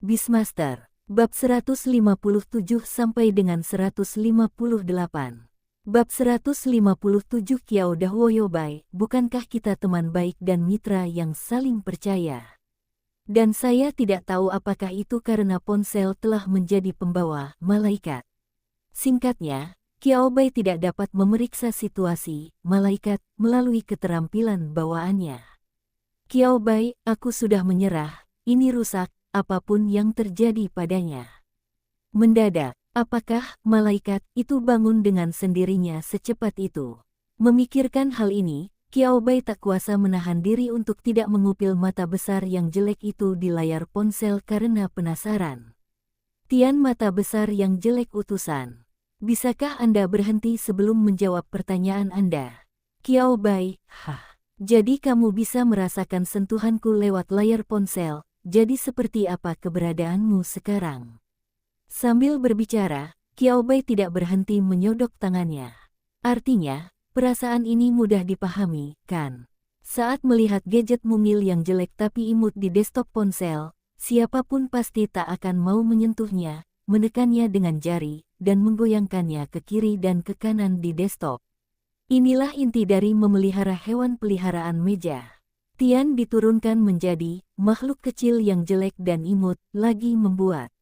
Beastmaster, bab 157 sampai dengan 158. Bab 157 Kiao Dahwoyobai, bukankah kita teman baik dan mitra yang saling percaya? Dan saya tidak tahu apakah itu karena ponsel telah menjadi pembawa malaikat. Singkatnya, Kiao Bai tidak dapat memeriksa situasi malaikat melalui keterampilan bawaannya. Kiao Bai, aku sudah menyerah, ini rusak, apapun yang terjadi padanya. Mendadak, apakah malaikat itu bangun dengan sendirinya secepat itu? Memikirkan hal ini, Kiao Bai tak kuasa menahan diri untuk tidak mengupil mata besar yang jelek itu di layar ponsel karena penasaran. Tian mata besar yang jelek utusan. Bisakah Anda berhenti sebelum menjawab pertanyaan Anda? Kiao Bai, jadi kamu bisa merasakan sentuhanku lewat layar ponsel, jadi seperti apa keberadaanmu sekarang? Sambil berbicara, Kiao Bai tidak berhenti menyodok tangannya. Artinya, perasaan ini mudah dipahami, kan? Saat melihat gadget mungil yang jelek tapi imut di desktop ponsel, siapapun pasti tak akan mau menyentuhnya, menekannya dengan jari, dan menggoyangkannya ke kiri dan ke kanan di desktop. Inilah inti dari memelihara hewan peliharaan meja. Tian diturunkan menjadi makhluk kecil yang jelek dan imut, lagi membuat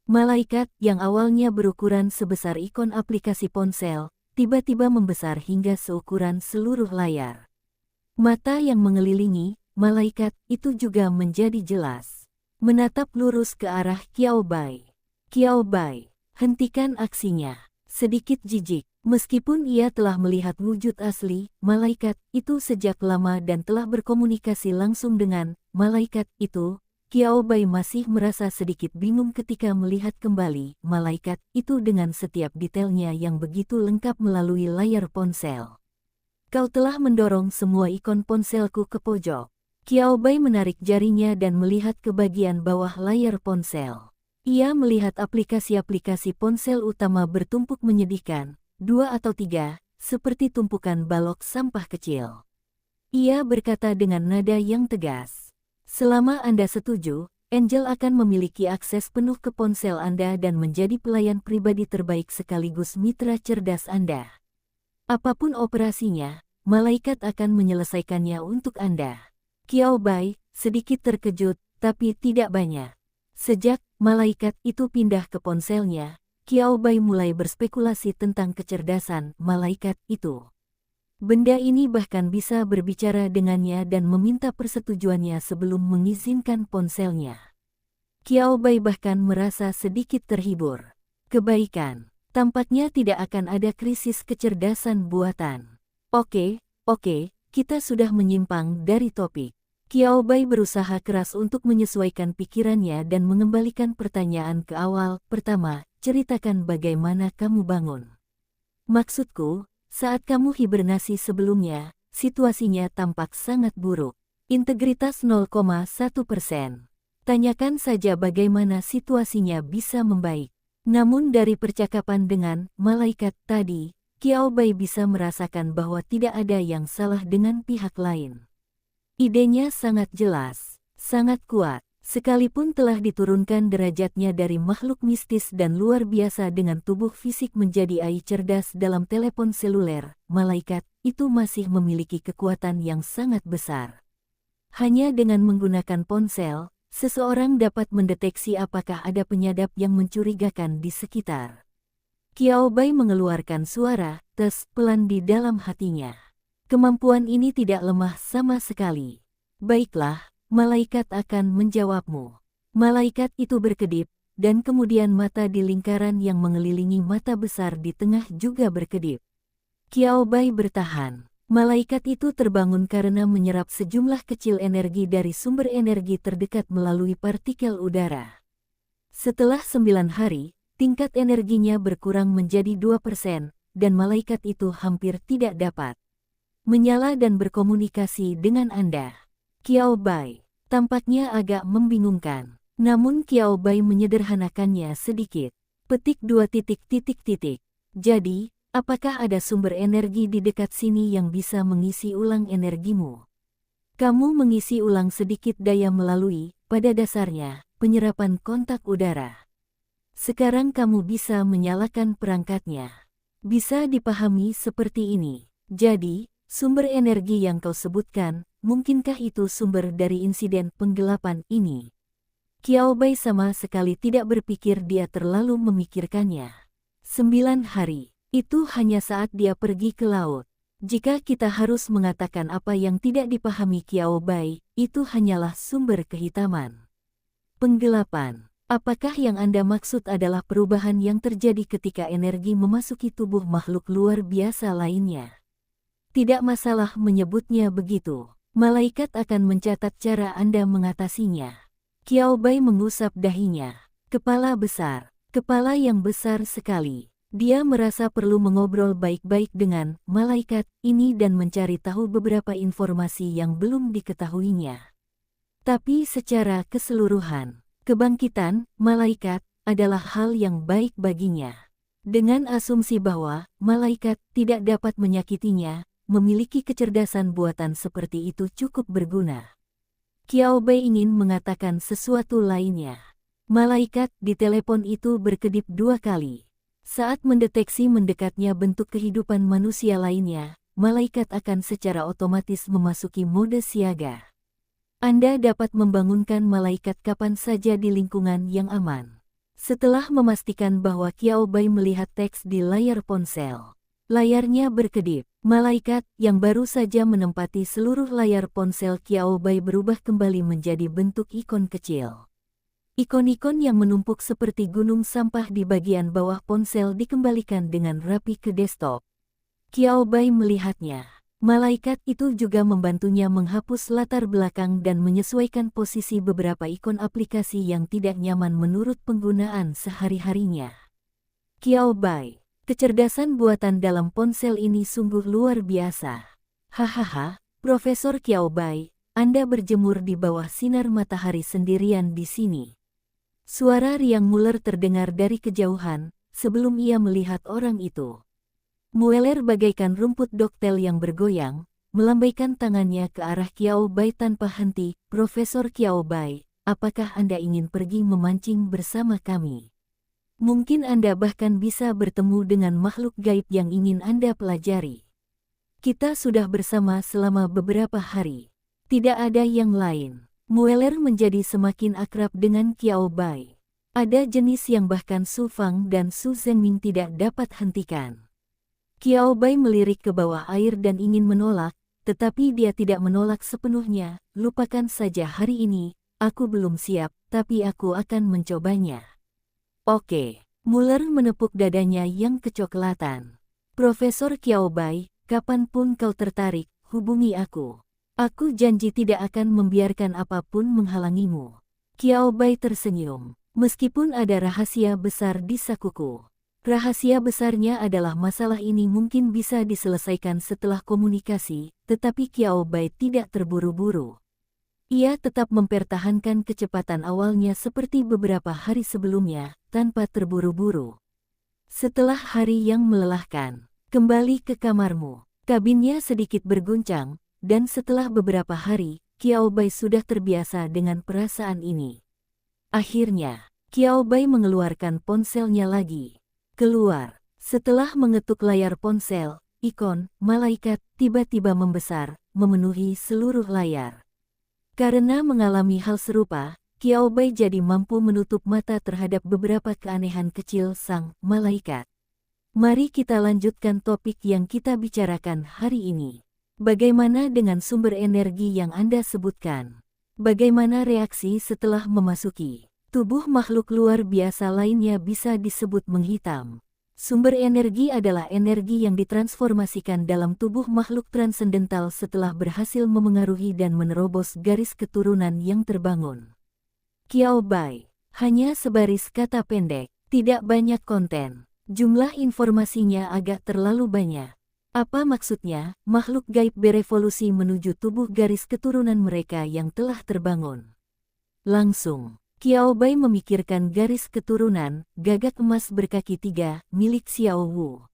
malaikat yang awalnya berukuran sebesar ikon aplikasi ponsel, tiba-tiba membesar hingga seukuran seluruh layar. Mata yang mengelilingi malaikat itu juga menjadi jelas, menatap lurus ke arah Kiao Bai. Kiao Bai, hentikan aksinya. Sedikit jijik, meskipun ia telah melihat wujud asli malaikat itu sejak lama dan telah berkomunikasi langsung dengan malaikat itu, Kiao Bai masih merasa sedikit bingung ketika melihat kembali malaikat itu dengan setiap detailnya yang begitu lengkap melalui layar ponsel. Kau telah mendorong semua ikon ponselku ke pojok. Kiao Bai menarik jarinya dan melihat ke bagian bawah layar ponsel. Ia melihat aplikasi-aplikasi ponsel utama bertumpuk menyedihkan, 2 atau 3, seperti tumpukan balok sampah kecil. Ia berkata dengan nada yang tegas. Selama Anda setuju, Angel akan memiliki akses penuh ke ponsel Anda dan menjadi pelayan pribadi terbaik sekaligus mitra cerdas Anda. Apapun operasinya, malaikat akan menyelesaikannya untuk Anda. Kiao Bai sedikit terkejut, tapi tidak banyak. Sejak malaikat itu pindah ke ponselnya, Kiao Bai mulai berspekulasi tentang kecerdasan malaikat itu. Benda ini bahkan bisa berbicara dengannya dan meminta persetujuannya sebelum mengizinkan ponselnya. Kiao Bai bahkan merasa sedikit terhibur. Kebaikan, tampaknya tidak akan ada krisis kecerdasan buatan. Oke, kita sudah menyimpang dari topik. Kiao Bai berusaha keras untuk menyesuaikan pikirannya dan mengembalikan pertanyaan ke awal. Pertama, ceritakan bagaimana kamu bangun. Maksudku, saat kamu hibernasi sebelumnya, situasinya tampak sangat buruk. Integritas 0,1%. Tanyakan saja bagaimana situasinya bisa membaik. Namun dari percakapan dengan malaikat tadi, Kiao Bai bisa merasakan bahwa tidak ada yang salah dengan pihak lain. Idenya sangat jelas, sangat kuat. Sekalipun telah diturunkan derajatnya dari makhluk mistis dan luar biasa dengan tubuh fisik menjadi AI cerdas dalam telepon seluler, malaikat itu masih memiliki kekuatan yang sangat besar. Hanya dengan menggunakan ponsel, seseorang dapat mendeteksi apakah ada penyadap yang mencurigakan di sekitar. Kiao Bai mengeluarkan suara tes pelan di dalam hatinya. Kemampuan ini tidak lemah sama sekali. Baiklah, malaikat akan menjawabmu. Malaikat itu berkedip, dan kemudian mata di lingkaran yang mengelilingi mata besar di tengah juga berkedip. Kiao Bai bertahan. Malaikat itu terbangun karena menyerap sejumlah kecil energi dari sumber energi terdekat melalui partikel udara. Setelah 9 hari, tingkat energinya berkurang menjadi 2%, dan malaikat itu hampir tidak dapat menyala dan berkomunikasi dengan Anda. Kiao Bai tampaknya agak membingungkan. Namun Kiao Bai menyederhanakannya sedikit. Petik 2 titik. Jadi, apakah ada sumber energi di dekat sini yang bisa mengisi ulang energimu? Kamu mengisi ulang sedikit daya melalui, pada dasarnya, penyerapan kontak udara. Sekarang kamu bisa menyalakan perangkatnya. Bisa dipahami seperti ini. Jadi, sumber energi yang kau sebutkan, mungkinkah itu sumber dari insiden penggelapan ini? Qiao Bai sama sekali tidak berpikir dia terlalu memikirkannya. 9 hari, itu hanya saat dia pergi ke laut. Jika kita harus mengatakan apa yang tidak dipahami Qiao Bai, itu hanyalah sumber kehitaman. Penggelapan. Apakah yang Anda maksud adalah perubahan yang terjadi ketika energi memasuki tubuh makhluk luar biasa lainnya? Tidak masalah menyebutnya begitu. Malaikat akan mencatat cara Anda mengatasinya. Qiao Bai mengusap dahinya. Kepala besar. Kepala yang besar sekali. Dia merasa perlu mengobrol baik-baik dengan malaikat ini dan mencari tahu beberapa informasi yang belum diketahuinya. Tapi secara keseluruhan, kebangkitan malaikat adalah hal yang baik baginya. Dengan asumsi bahwa malaikat tidak dapat menyakitinya, memiliki kecerdasan buatan seperti itu cukup berguna. Qiao Bai ingin mengatakan sesuatu lainnya. Malaikat di telepon itu berkedip 2 kali. Saat mendeteksi mendekatnya bentuk kehidupan manusia lainnya, malaikat akan secara otomatis memasuki mode siaga. Anda dapat membangunkan malaikat kapan saja di lingkungan yang aman. Setelah memastikan bahwa Qiao Bai melihat teks di layar ponsel, layarnya berkedip. Malaikat yang baru saja menempati seluruh layar ponsel Qiao Bai berubah kembali menjadi bentuk ikon kecil. Ikon-ikon yang menumpuk seperti gunung sampah di bagian bawah ponsel dikembalikan dengan rapi ke desktop. Qiao Bai melihatnya. Malaikat itu juga membantunya menghapus latar belakang dan menyesuaikan posisi beberapa ikon aplikasi yang tidak nyaman menurut penggunaan sehari-harinya. Qiao Bai, kecerdasan buatan dalam ponsel ini sungguh luar biasa. Hahaha, Profesor Qiao Bai, Anda berjemur di bawah sinar matahari sendirian di sini. Suara riang Mueller terdengar dari kejauhan, sebelum ia melihat orang itu. Mueller bagaikan rumput doktel yang bergoyang, melambaikan tangannya ke arah Qiao Bai tanpa henti. Profesor Qiao Bai, apakah Anda ingin pergi memancing bersama kami? Mungkin Anda bahkan bisa bertemu dengan makhluk gaib yang ingin Anda pelajari. Kita sudah bersama selama beberapa hari. Tidak ada yang lain. Mueller menjadi semakin akrab dengan Qiao Bai. Ada jenis yang bahkan Su Fang dan Su Zhenming tidak dapat hentikan. Qiao Bai melirik ke bawah air dan ingin menolak, tetapi dia tidak menolak sepenuhnya. Lupakan saja hari ini, aku belum siap, tapi aku akan mencobanya. Oke, Mueller menepuk dadanya yang kecoklatan. Profesor Qiao Bai, kapanpun kau tertarik, hubungi aku. Aku janji tidak akan membiarkan apapun menghalangimu. Qiao Bai tersenyum. Meskipun ada rahasia besar di sakuku. Rahasia besarnya adalah masalah ini mungkin bisa diselesaikan setelah komunikasi, tetapi Qiao Bai tidak terburu-buru. Ia tetap mempertahankan kecepatan awalnya seperti beberapa hari sebelumnya, tanpa terburu-buru. Setelah hari yang melelahkan, kembali ke kamarmu. Kabinnya sedikit berguncang, dan setelah beberapa hari, Qiao Bai sudah terbiasa dengan perasaan ini. Akhirnya, Qiao Bai mengeluarkan ponselnya lagi. Keluar. Setelah mengetuk layar ponsel, ikon malaikat tiba-tiba membesar, memenuhi seluruh layar. Karena mengalami hal serupa, Qiao Bai jadi mampu menutup mata terhadap beberapa keanehan kecil sang malaikat. Mari kita lanjutkan topik yang kita bicarakan hari ini. Bagaimana dengan sumber energi yang Anda sebutkan? Bagaimana reaksi setelah memasuki tubuh makhluk luar biasa lainnya bisa disebut menghitam? Sumber energi adalah energi yang ditransformasikan dalam tubuh makhluk transendental setelah berhasil memengaruhi dan menerobos garis keturunan yang terbangun. Qiao Bai, hanya sebaris kata pendek, tidak banyak konten. Jumlah informasinya agak terlalu banyak. Apa maksudnya, makhluk gaib berevolusi menuju tubuh garis keturunan mereka yang telah terbangun? Langsung, Qiao Bai memikirkan garis keturunan, gagak emas berkaki 3, milik Xiao Wu.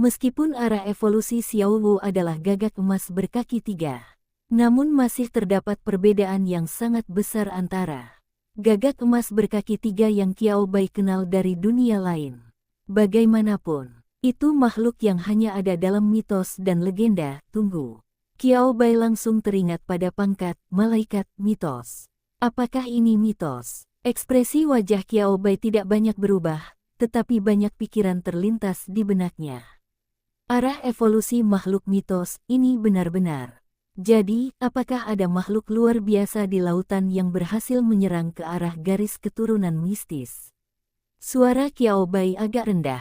Meskipun arah evolusi Xiao Wu adalah gagak emas berkaki 3, namun masih terdapat perbedaan yang sangat besar antara Gagak emas berkaki 3 yang Qiao Bai kenal dari dunia lain. Bagaimanapun, itu makhluk yang hanya ada dalam mitos dan legenda. Tunggu. Qiao Bai langsung teringat pada pangkat malaikat mitos. Apakah ini mitos? Ekspresi wajah Qiao Bai tidak banyak berubah, tetapi banyak pikiran terlintas di benaknya. Arah evolusi makhluk mitos ini benar-benar. Jadi, apakah ada makhluk luar biasa di lautan yang berhasil menyerang ke arah garis keturunan mistis? Suara Qiao Bai agak rendah.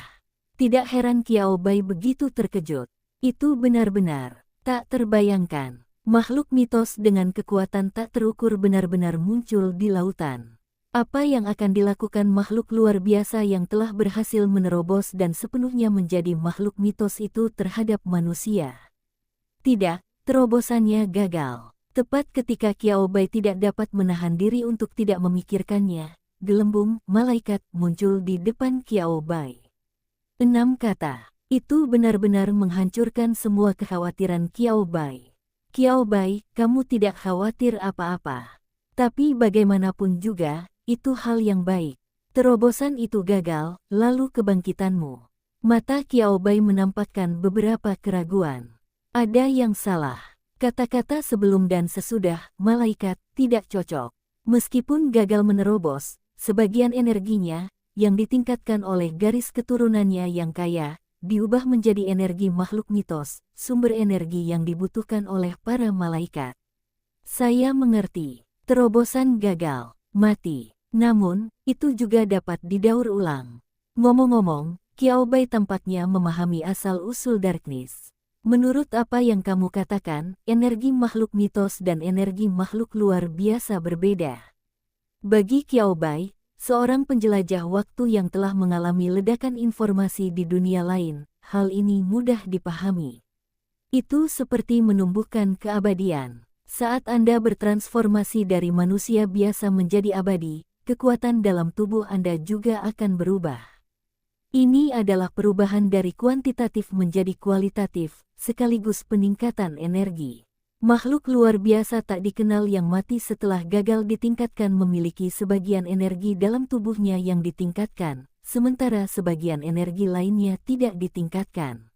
Tidak heran Qiao Bai begitu terkejut. Itu benar-benar tak terbayangkan. Makhluk mitos dengan kekuatan tak terukur benar-benar muncul di lautan. Apa yang akan dilakukan makhluk luar biasa yang telah berhasil menerobos dan sepenuhnya menjadi makhluk mitos itu terhadap manusia? Tidak. Terobosannya gagal. Tepat ketika Qiao Bai tidak dapat menahan diri untuk tidak memikirkannya, gelembung malaikat muncul di depan Qiao Bai. 6 kata. Itu benar-benar menghancurkan semua kekhawatiran Qiao Bai. Qiao Bai, kamu tidak khawatir apa-apa. Tapi bagaimanapun juga, itu hal yang baik. Terobosan itu gagal, lalu kebangkitanmu. Mata Qiao Bai menampakkan beberapa keraguan. Ada yang salah. Kata-kata sebelum dan sesudah malaikat tidak cocok. Meskipun gagal menerobos, sebagian energinya, yang ditingkatkan oleh garis keturunannya yang kaya, diubah menjadi energi makhluk mitos, sumber energi yang dibutuhkan oleh para malaikat. Saya mengerti. Terobosan gagal, mati. Namun, itu juga dapat didaur ulang. Ngomong-ngomong, Qiao Bai tampaknya memahami asal-usul darkness. Menurut apa yang kamu katakan, energi makhluk mitos dan energi makhluk luar biasa berbeda. Bagi Qiao Bai, seorang penjelajah waktu yang telah mengalami ledakan informasi di dunia lain, hal ini mudah dipahami. Itu seperti menumbuhkan keabadian. Saat Anda bertransformasi dari manusia biasa menjadi abadi, kekuatan dalam tubuh Anda juga akan berubah. Ini adalah perubahan dari kuantitatif menjadi kualitatif, sekaligus peningkatan energi. Makhluk luar biasa tak dikenal yang mati setelah gagal ditingkatkan memiliki sebagian energi dalam tubuhnya yang ditingkatkan, sementara sebagian energi lainnya tidak ditingkatkan.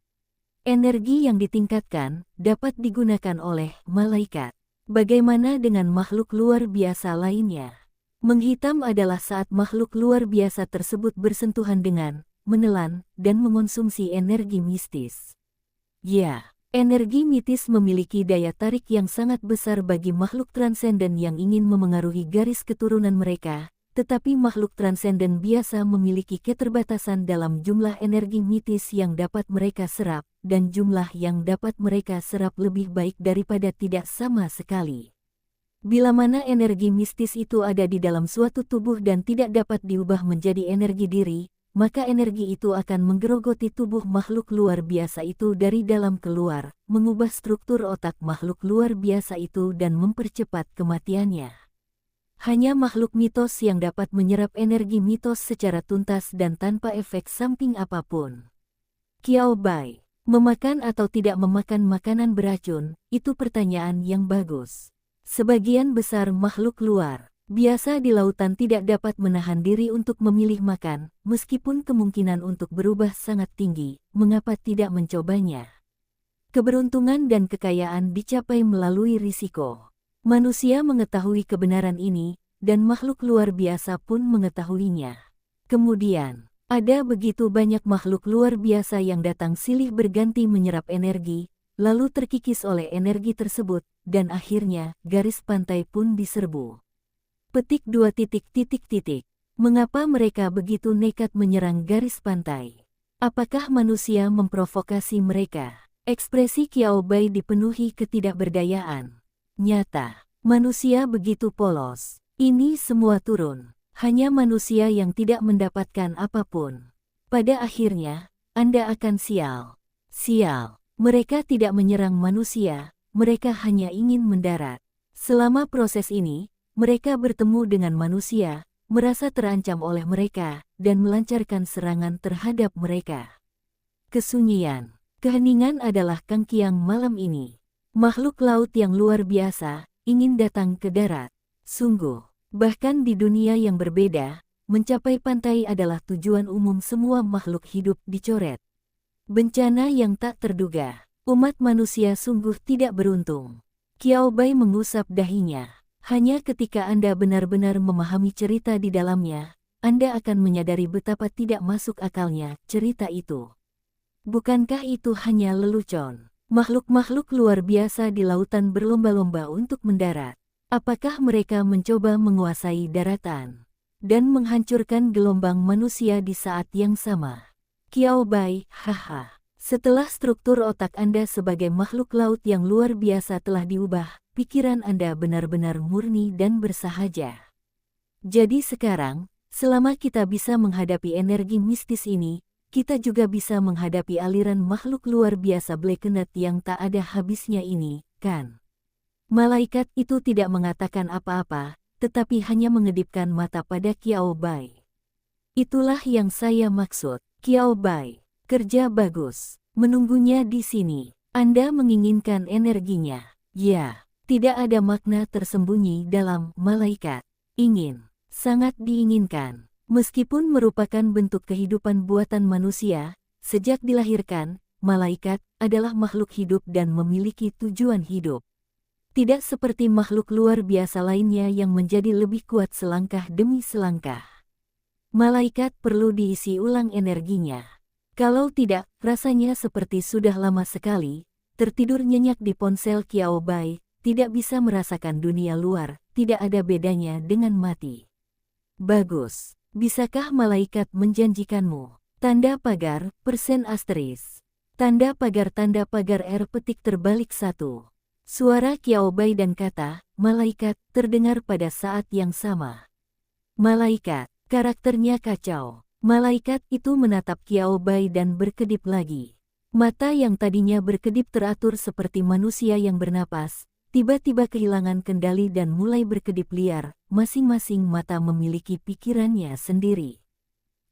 Energi yang ditingkatkan dapat digunakan oleh malaikat. Bagaimana dengan makhluk luar biasa lainnya? Menghitam adalah saat makhluk luar biasa tersebut bersentuhan dengan, menelan, dan mengonsumsi energi mistis. Ya, energi mistis memiliki daya tarik yang sangat besar bagi makhluk transenden yang ingin memengaruhi garis keturunan mereka, tetapi makhluk transenden biasa memiliki keterbatasan dalam jumlah energi mistis yang dapat mereka serap, dan jumlah yang dapat mereka serap lebih baik daripada tidak sama sekali. Bila mana energi mistis itu ada di dalam suatu tubuh dan tidak dapat diubah menjadi energi diri, maka energi itu akan menggerogoti tubuh makhluk luar biasa itu dari dalam keluar, mengubah struktur otak makhluk luar biasa itu dan mempercepat kematiannya. Hanya makhluk mitos yang dapat menyerap energi mitos secara tuntas dan tanpa efek samping apapun. Qiao Bai, memakan atau tidak memakan makanan beracun, itu pertanyaan yang bagus. Sebagian besar makhluk luar biasa di lautan tidak dapat menahan diri untuk memilih makan, meskipun kemungkinan untuk berubah sangat tinggi, mengapa tidak mencobanya? Keberuntungan dan kekayaan dicapai melalui risiko. Manusia mengetahui kebenaran ini, dan makhluk luar biasa pun mengetahuinya. Kemudian, ada begitu banyak makhluk luar biasa yang datang silih berganti menyerap energi, lalu terkikis oleh energi tersebut, dan akhirnya garis pantai pun diserbu. Petik 2. Mengapa mereka begitu nekat menyerang garis pantai? Apakah manusia memprovokasi mereka? Ekspresi Qiao Bai dipenuhi ketidakberdayaan. Nyata, manusia begitu polos. Ini semua turun. Hanya manusia yang tidak mendapatkan apapun. Pada akhirnya, Anda akan sial. Sial. Mereka tidak menyerang manusia, mereka hanya ingin mendarat. Selama proses ini, mereka bertemu dengan manusia, merasa terancam oleh mereka, dan melancarkan serangan terhadap mereka. Kesunyian, keheningan adalah kangkiang malam ini. Makhluk laut yang luar biasa, ingin datang ke darat. Sungguh, Bahkan di dunia yang berbeda, mencapai pantai adalah tujuan umum semua makhluk hidup dicoret. Bencana yang tak terduga. Umat manusia sungguh tidak beruntung. Qiao Bai mengusap dahinya. Hanya ketika Anda benar-benar memahami cerita di dalamnya, Anda akan menyadari betapa tidak masuk akalnya cerita itu. Bukankah itu hanya lelucon? Makhluk-makhluk luar biasa di lautan berlomba-lomba untuk mendarat. Apakah mereka mencoba menguasai daratan dan menghancurkan gelombang manusia di saat yang sama? Qiao Bai, haha. Setelah struktur otak Anda sebagai makhluk laut yang luar biasa telah diubah, pikiran Anda benar-benar murni dan bersahaja. Jadi sekarang, selama kita bisa menghadapi energi mistis ini, kita juga bisa menghadapi aliran makhluk luar biasa Blackened yang tak ada habisnya ini, kan? Malaikat itu tidak mengatakan apa-apa, tetapi hanya mengedipkan mata pada Qiao Bai. Itulah yang saya maksud, Qiao Bai. Kerja bagus. Menunggunya di sini. Anda menginginkan energinya. Ya, tidak ada makna tersembunyi dalam malaikat. Ingin. Sangat diinginkan. Meskipun merupakan bentuk kehidupan buatan manusia, sejak dilahirkan, malaikat adalah makhluk hidup dan memiliki tujuan hidup. Tidak seperti makhluk luar biasa lainnya yang menjadi lebih kuat selangkah demi selangkah. Malaikat perlu diisi ulang energinya. Kalau tidak, rasanya seperti sudah lama sekali, tertidur nyenyak di ponsel Qiao Bai, tidak bisa merasakan dunia luar, tidak ada bedanya dengan mati. Bagus. Bisakah malaikat menjanjikanmu? Tanda pagar, persen asteris. Tanda pagar R petik terbalik 1. Suara Qiao Bai dan kata, malaikat, terdengar pada saat yang sama. Malaikat, karakternya kacau. Malaikat itu menatap Qiao Bai dan berkedip lagi. Mata yang tadinya berkedip teratur seperti manusia yang bernapas, tiba-tiba kehilangan kendali dan mulai berkedip liar, masing-masing mata memiliki pikirannya sendiri.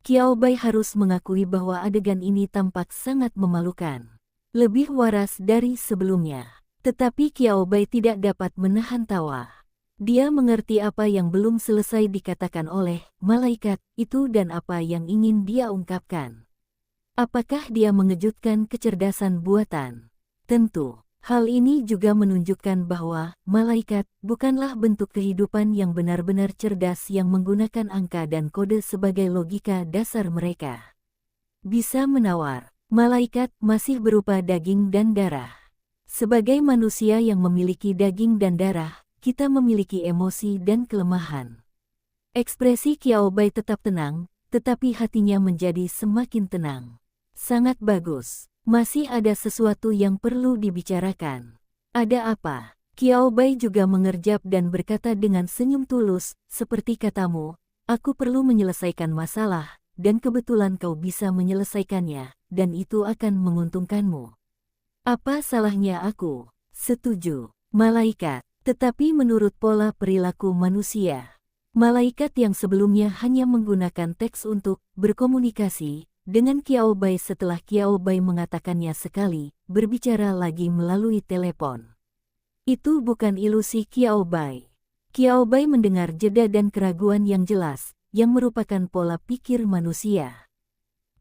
Qiao Bai harus mengakui bahwa adegan ini tampak sangat memalukan. Lebih waras dari sebelumnya. Tetapi Qiao Bai tidak dapat menahan tawa. Dia mengerti apa yang belum selesai dikatakan oleh malaikat itu dan apa yang ingin dia ungkapkan. Apakah dia mengejutkan kecerdasan buatan? Tentu, hal ini juga menunjukkan bahwa malaikat bukanlah bentuk kehidupan yang benar-benar cerdas yang menggunakan angka dan kode sebagai logika dasar mereka. Bisa menawar, malaikat masih berupa daging dan darah. Sebagai manusia yang memiliki daging dan darah, kita memiliki emosi dan kelemahan. Ekspresi Qiao Bai tetap tenang, tetapi hatinya menjadi semakin tenang. Sangat bagus. Masih ada sesuatu yang perlu dibicarakan. Ada apa? Qiao Bai juga mengerjap dan berkata dengan senyum tulus, seperti katamu, aku perlu menyelesaikan masalah, dan kebetulan kau bisa menyelesaikannya, dan itu akan menguntungkanmu. Apa salahnya aku? Setuju. Malaikat. Tetapi menurut pola perilaku manusia, malaikat yang sebelumnya hanya menggunakan teks untuk berkomunikasi dengan Qiao Bai setelah Qiao Bai mengatakannya sekali, berbicara lagi melalui telepon. Itu bukan ilusi Qiao Bai. Qiao Bai mendengar jeda dan keraguan yang jelas, yang merupakan pola pikir manusia.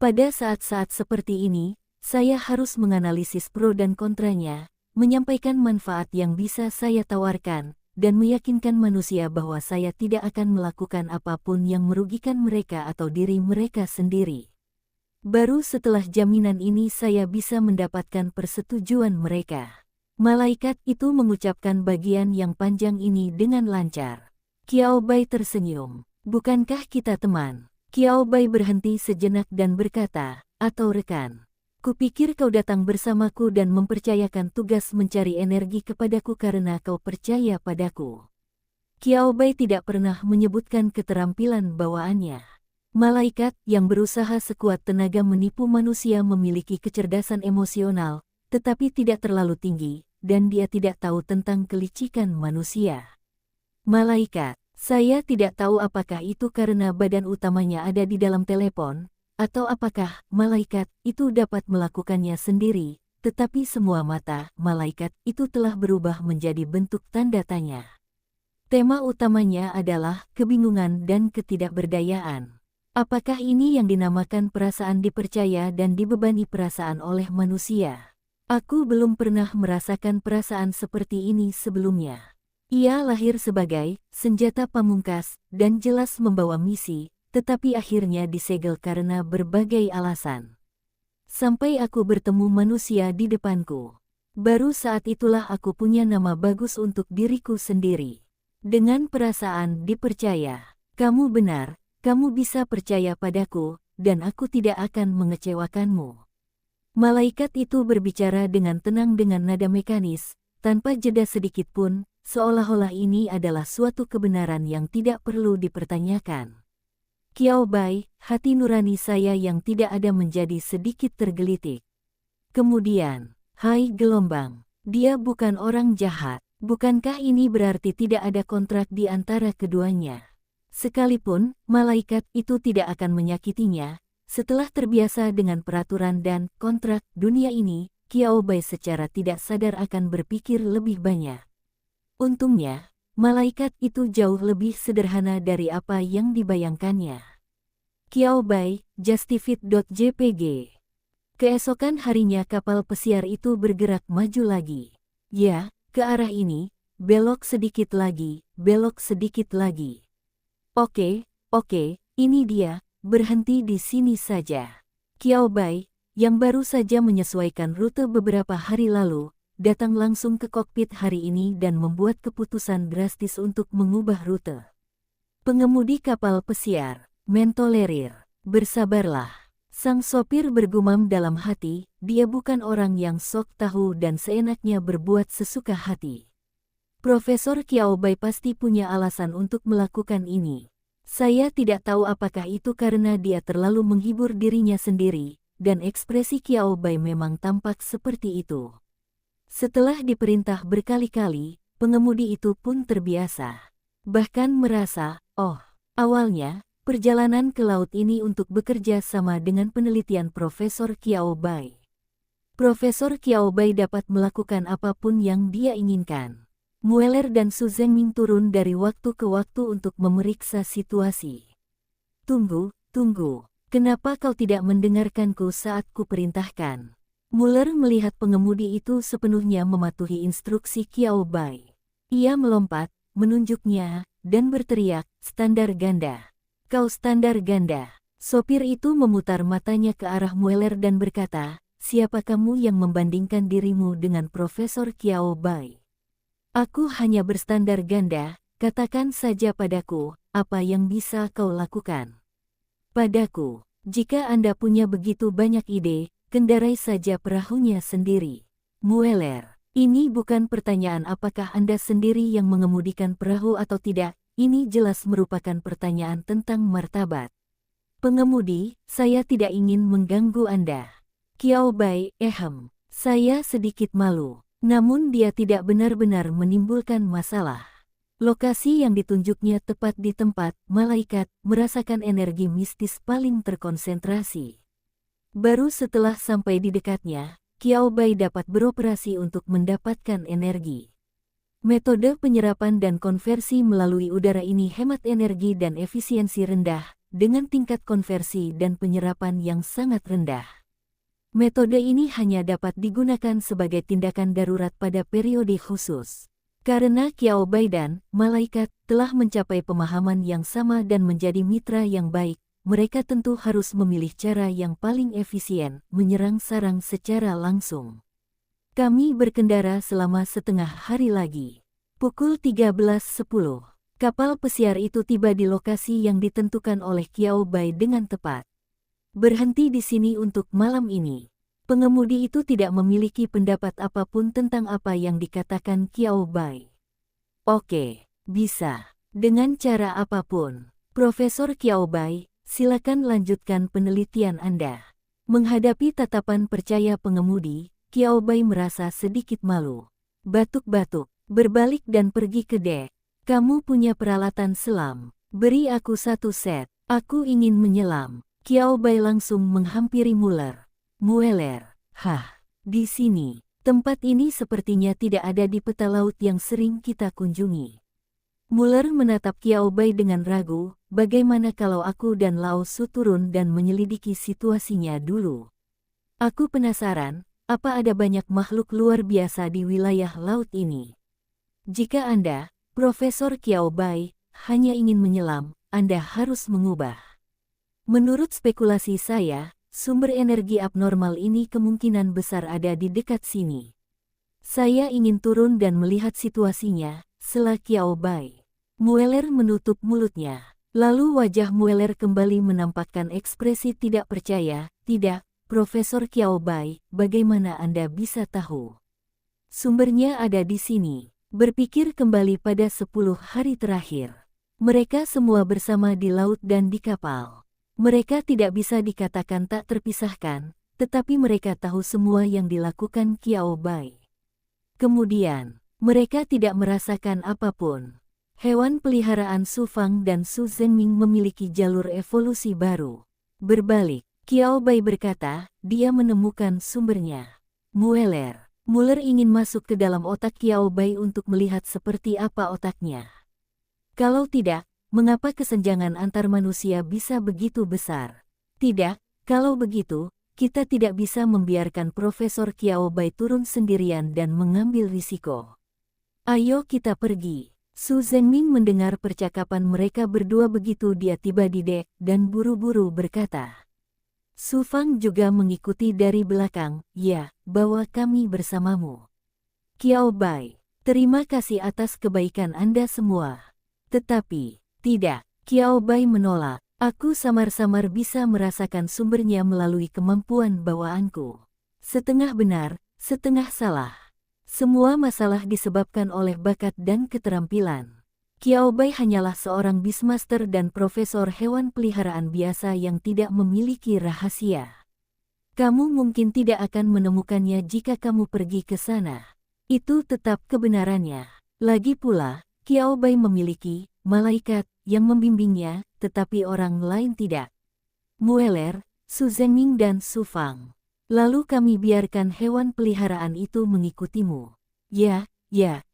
Pada saat-saat seperti ini, saya harus menganalisis pro dan kontranya, menyampaikan manfaat yang bisa saya tawarkan, dan meyakinkan manusia bahwa saya tidak akan melakukan apapun yang merugikan mereka atau diri mereka sendiri. Baru setelah jaminan ini saya bisa mendapatkan persetujuan mereka. Malaikat itu mengucapkan bagian yang panjang ini dengan lancar. Qiao Bai tersenyum. Bukankah kita teman? Qiao Bai berhenti sejenak dan berkata, atau rekan. Kupikir kau datang bersamaku dan mempercayakan tugas mencari energi kepadaku karena kau percaya padaku. Qiao Bai tidak pernah menyebutkan keterampilan bawaannya. Malaikat yang berusaha sekuat tenaga menipu manusia memiliki kecerdasan emosional, tetapi tidak terlalu tinggi, dan dia tidak tahu tentang kelicikan manusia. Malaikat, saya tidak tahu apakah itu karena badan utamanya ada di dalam telepon, atau apakah malaikat itu dapat melakukannya sendiri, tetapi semua mata malaikat itu telah berubah menjadi bentuk tanda tanya. Tema utamanya adalah kebingungan dan ketidakberdayaan. Apakah ini yang dinamakan perasaan dipercaya dan dibebani perasaan oleh manusia? Aku belum pernah merasakan perasaan seperti ini sebelumnya. Ia lahir sebagai senjata pamungkas dan jelas membawa misi, tetapi akhirnya disegel karena berbagai alasan. Sampai aku bertemu manusia di depanku. Baru saat itulah aku punya nama bagus untuk diriku sendiri. Dengan perasaan dipercaya, kamu benar, kamu bisa percaya padaku, dan aku tidak akan mengecewakanmu. Malaikat itu berbicara dengan tenang dengan nada mekanis, tanpa jeda sedikit pun, seolah-olah ini adalah suatu kebenaran yang tidak perlu dipertanyakan. Qiao Bai, hati nurani saya yang tidak ada menjadi sedikit tergelitik. Kemudian, hai gelombang, dia bukan orang jahat. Bukankah ini berarti tidak ada kontrak di antara keduanya? Sekalipun malaikat itu tidak akan menyakitinya, setelah terbiasa dengan peraturan dan kontrak dunia ini, Qiao Bai secara tidak sadar akan berpikir lebih banyak. Untungnya, malaikat itu jauh lebih sederhana dari apa yang dibayangkannya. Qiao Bai, justifit.jpg. Keesokan harinya kapal pesiar itu bergerak maju lagi. Ya, ke arah ini, belok sedikit lagi, belok sedikit lagi. Oke, ini dia, berhenti di sini saja. Qiao Bai, yang baru saja menyesuaikan rute beberapa hari lalu, datang langsung ke kokpit hari ini dan membuat keputusan drastis untuk mengubah rute. Pengemudi kapal pesiar, mentolerir, bersabarlah. Sang sopir bergumam dalam hati, dia bukan orang yang sok tahu dan seenaknya berbuat sesuka hati. Profesor Qiao Bai pasti punya alasan untuk melakukan ini. Saya tidak tahu apakah itu karena dia terlalu menghibur dirinya sendiri, dan ekspresi Qiao Bai memang tampak seperti itu. Setelah diperintah berkali-kali, pengemudi itu pun terbiasa. Bahkan merasa, awalnya, perjalanan ke laut ini untuk bekerja sama dengan penelitian Profesor Qiao Bai. Profesor Qiao Bai dapat melakukan apapun yang dia inginkan. Mueller dan Su Zhengming turun dari waktu ke waktu untuk memeriksa situasi. Tunggu, kenapa kau tidak mendengarkanku saat ku perintahkan? Mueller melihat pengemudi itu sepenuhnya mematuhi instruksi Qiao Bai. Ia melompat, menunjuknya, dan berteriak, standar ganda. Kau standar ganda. Sopir itu memutar matanya ke arah Mueller dan berkata, siapa kamu yang membandingkan dirimu dengan Profesor Qiao Bai? Aku hanya berstandar ganda, katakan saja padaku, apa yang bisa kau lakukan? Padaku, jika Anda punya begitu banyak ide, kendarai saja perahunya sendiri. Mueller, ini bukan pertanyaan apakah Anda sendiri yang mengemudikan perahu atau tidak. Ini jelas merupakan pertanyaan tentang martabat. Pengemudi, saya tidak ingin mengganggu Anda. Qiao Bai, saya sedikit malu. Namun dia tidak benar-benar menimbulkan masalah. Lokasi yang ditunjuknya tepat di tempat malaikat merasakan energi mistis paling terkonsentrasi. Baru setelah sampai di dekatnya, Qiao Bai dapat beroperasi untuk mendapatkan energi. Metode penyerapan dan konversi melalui udara ini hemat energi dan efisiensi rendah, dengan tingkat konversi dan penyerapan yang sangat rendah. Metode ini hanya dapat digunakan sebagai tindakan darurat pada periode khusus. Karena Qiao Bai dan malaikat telah mencapai pemahaman yang sama dan menjadi mitra yang baik, mereka tentu harus memilih cara yang paling efisien, menyerang sarang secara langsung. Kami berkendara selama setengah hari lagi. Pukul 13.10, kapal pesiar itu tiba di lokasi yang ditentukan oleh Qiao Bai dengan tepat. Berhenti di sini untuk malam ini. Pengemudi itu tidak memiliki pendapat apapun tentang apa yang dikatakan Qiao Bai. Oke, bisa. Dengan cara apapun. Profesor Qiao Bai, silakan lanjutkan penelitian Anda. Menghadapi tatapan percaya pengemudi, Qiao Bai merasa sedikit malu. Batuk-batuk, berbalik dan pergi ke dek. Kamu punya peralatan selam. Beri aku satu set. Aku ingin menyelam. Qiao Bai langsung menghampiri Mueller. Mueller, di sini. Tempat ini sepertinya tidak ada di peta laut yang sering kita kunjungi. Muller menatap Qiao Bai dengan ragu, bagaimana kalau aku dan Lao Su turun dan menyelidiki situasinya dulu? Aku penasaran, apa ada banyak makhluk luar biasa di wilayah laut ini? Jika Anda, Profesor Qiao Bai, hanya ingin menyelam, Anda harus mengubah. Menurut spekulasi saya, sumber energi abnormal ini kemungkinan besar ada di dekat sini. Saya ingin turun dan melihat situasinya, sela Qiao Bai. Mueller menutup mulutnya. Lalu wajah Mueller kembali menampakkan ekspresi tidak percaya. Tidak, Profesor Qiao Bai, bagaimana Anda bisa tahu? Sumbernya ada di sini. Berpikir kembali pada 10 hari terakhir. Mereka semua bersama di laut dan di kapal. Mereka tidak bisa dikatakan tak terpisahkan, tetapi mereka tahu semua yang dilakukan Qiao Bai. Kemudian, mereka tidak merasakan apapun. Hewan peliharaan Su Fang dan Su Zhenming memiliki jalur evolusi baru. Berbalik, Qiao Bai berkata, dia menemukan sumbernya. Mueller ingin masuk ke dalam otak Qiao Bai untuk melihat seperti apa otaknya. Kalau tidak, mengapa kesenjangan antar manusia bisa begitu besar? Tidak, kalau begitu, kita tidak bisa membiarkan Profesor Qiao Bai turun sendirian dan mengambil risiko. Ayo kita pergi. Su Zhenming mendengar percakapan mereka berdua begitu dia tiba di dek dan buru-buru berkata. Su Fang juga mengikuti dari belakang, ya, bawa kami bersamamu. Qiao Bai, terima kasih atas kebaikan Anda semua. Tetapi, tidak, Qiao Bai menolak. Aku samar-samar bisa merasakan sumbernya melalui kemampuan bawaanku. Setengah benar, setengah salah. Semua masalah disebabkan oleh bakat dan keterampilan. Qiao Bai hanyalah seorang Beastmaster dan profesor hewan peliharaan biasa yang tidak memiliki rahasia. Kamu mungkin tidak akan menemukannya jika kamu pergi ke sana. Itu tetap kebenarannya. Lagi pula, Qiao Bai memiliki malaikat yang membimbingnya, tetapi orang lain tidak. Mueller, Su Zhenming dan Su Fang. Lalu kami biarkan hewan peliharaan itu mengikutimu. Ya,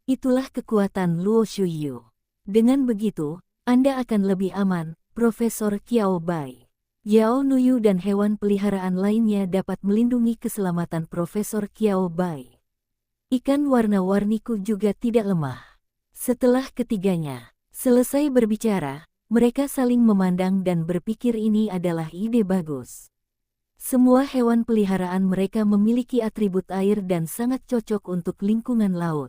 itulah kekuatan Luo Shuyu. Dengan begitu, Anda akan lebih aman, Profesor Qiao Bai. Yao Nuyu dan hewan peliharaan lainnya dapat melindungi keselamatan Profesor Qiao Bai. Ikan warna-warniku juga tidak lemah. Setelah ketiganya selesai berbicara, mereka saling memandang dan berpikir ini adalah ide bagus. Semua hewan peliharaan mereka memiliki atribut air dan sangat cocok untuk lingkungan laut.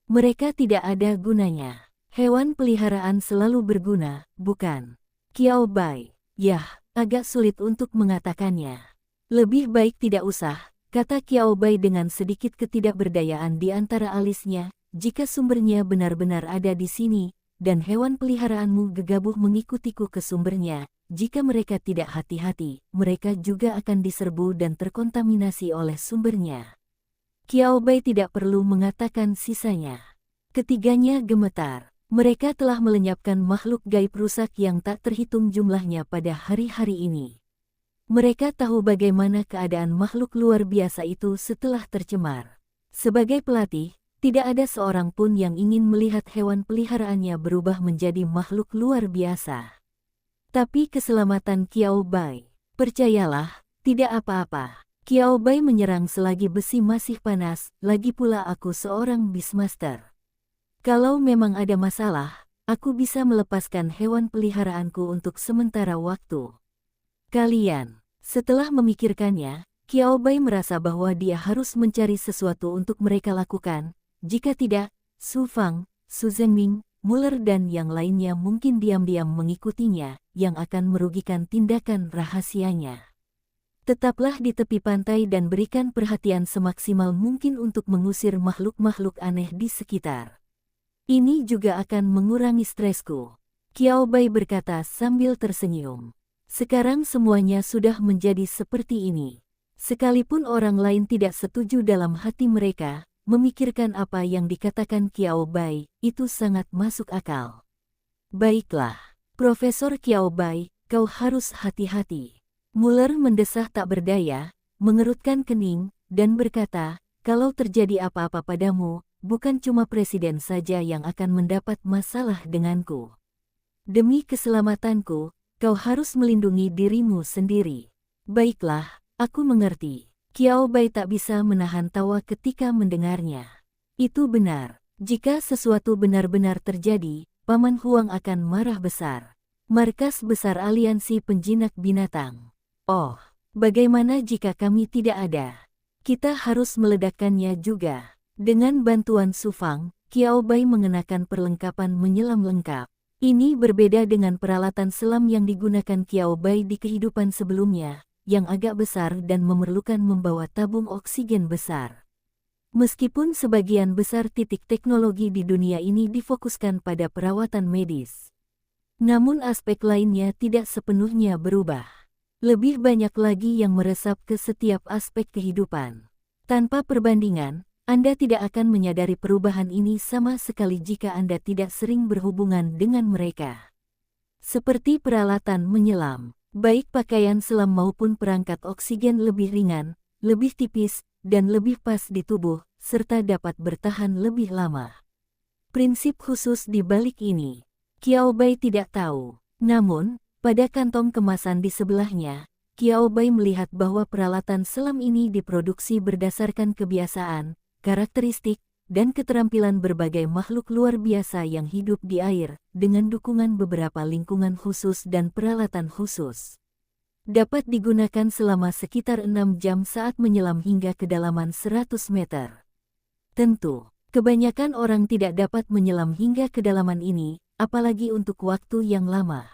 Mereka tidak ada gunanya. Hewan peliharaan selalu berguna, bukan? Qiao Bai, yah, agak sulit untuk mengatakannya. Lebih baik tidak usah, kata Qiao Bai dengan sedikit ketidakberdayaan di antara alisnya, jika sumbernya benar-benar ada di sini, dan hewan peliharaanmu gegabah mengikutiku ke sumbernya, jika mereka tidak hati-hati, mereka juga akan diserbu dan terkontaminasi oleh sumbernya. Qiao Bai tidak perlu mengatakan sisanya. Ketiganya gemetar. Mereka telah melenyapkan makhluk gaib rusak yang tak terhitung jumlahnya pada hari-hari ini. Mereka tahu bagaimana keadaan makhluk luar biasa itu setelah tercemar. Sebagai pelatih, tidak ada seorang pun yang ingin melihat hewan peliharaannya berubah menjadi makhluk luar biasa. Tapi keselamatan Qiao Bai, percayalah, tidak apa-apa. Qiao Bai menyerang selagi besi masih panas, lagi pula aku seorang Beastmaster. Kalau memang ada masalah, aku bisa melepaskan hewan peliharaanku untuk sementara waktu. Kalian, setelah memikirkannya, Qiao Bai merasa bahwa dia harus mencari sesuatu untuk mereka lakukan. Jika tidak, Su Fang, Su Zhenming, Mueller dan yang lainnya mungkin diam-diam mengikutinya, yang akan merugikan tindakan rahasianya. Tetaplah di tepi pantai dan berikan perhatian semaksimal mungkin untuk mengusir makhluk-makhluk aneh di sekitar. Ini juga akan mengurangi stresku. Qiao Bai berkata sambil tersenyum. Sekarang semuanya sudah menjadi seperti ini. Sekalipun orang lain tidak setuju dalam hati mereka, memikirkan apa yang dikatakan Qiao Bai, itu sangat masuk akal. Baiklah, Profesor Qiao Bai, kau harus hati-hati. Mueller mendesah tak berdaya, mengerutkan kening, dan berkata, kalau terjadi apa-apa padamu, bukan cuma presiden saja yang akan mendapat masalah denganku. Demi keselamatanku, kau harus melindungi dirimu sendiri. Baiklah, aku mengerti. Qiao Bai tak bisa menahan tawa ketika mendengarnya. Itu benar. Jika sesuatu benar-benar terjadi, Paman Huang akan marah besar. Markas besar aliansi penjinak binatang. Oh, bagaimana jika kami tidak ada? Kita harus meledakkannya juga. Dengan bantuan Su Fang, Qiao Bai mengenakan perlengkapan menyelam lengkap. Ini berbeda dengan peralatan selam yang digunakan Qiao Bai di kehidupan sebelumnya, yang agak besar dan memerlukan membawa tabung oksigen besar. Meskipun sebagian besar titik teknologi di dunia ini difokuskan pada perawatan medis, namun aspek lainnya tidak sepenuhnya berubah. Lebih banyak lagi yang meresap ke setiap aspek kehidupan. Tanpa perbandingan, Anda tidak akan menyadari perubahan ini sama sekali jika Anda tidak sering berhubungan dengan mereka. Seperti peralatan menyelam. Baik pakaian selam maupun perangkat oksigen lebih ringan, lebih tipis, dan lebih pas di tubuh, serta dapat bertahan lebih lama. Prinsip khusus di balik ini, Qiao Bai tidak tahu. Namun, pada kantong kemasan di sebelahnya, Qiao Bai melihat bahwa peralatan selam ini diproduksi berdasarkan kebiasaan, karakteristik, dan keterampilan berbagai makhluk luar biasa yang hidup di air, dengan dukungan beberapa lingkungan khusus dan peralatan khusus. Dapat digunakan selama sekitar 6 jam saat menyelam hingga kedalaman 100 meter. Tentu, kebanyakan orang tidak dapat menyelam hingga kedalaman ini, apalagi untuk waktu yang lama.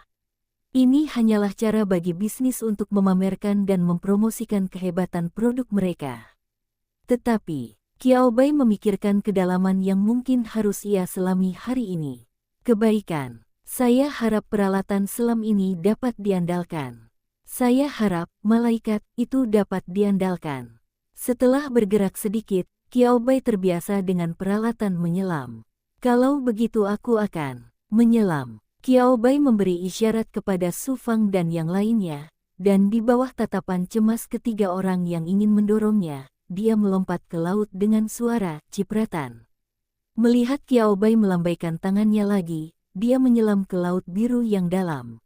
Ini hanyalah cara bagi bisnis untuk memamerkan dan mempromosikan kehebatan produk mereka. Tetapi, Qiao Bai memikirkan kedalaman yang mungkin harus ia selami hari ini. Kebaikan. Saya harap peralatan selam ini dapat diandalkan. Saya harap malaikat itu dapat diandalkan. Setelah bergerak sedikit, Qiao Bai terbiasa dengan peralatan menyelam. Kalau begitu aku akan menyelam. Qiao Bai memberi isyarat kepada Su Fang dan yang lainnya, dan di bawah tatapan cemas ketiga orang yang ingin mendorongnya, dia melompat ke laut dengan suara cipratan. Melihat Qiao Bai melambaikan tangannya lagi, dia menyelam ke laut biru yang dalam.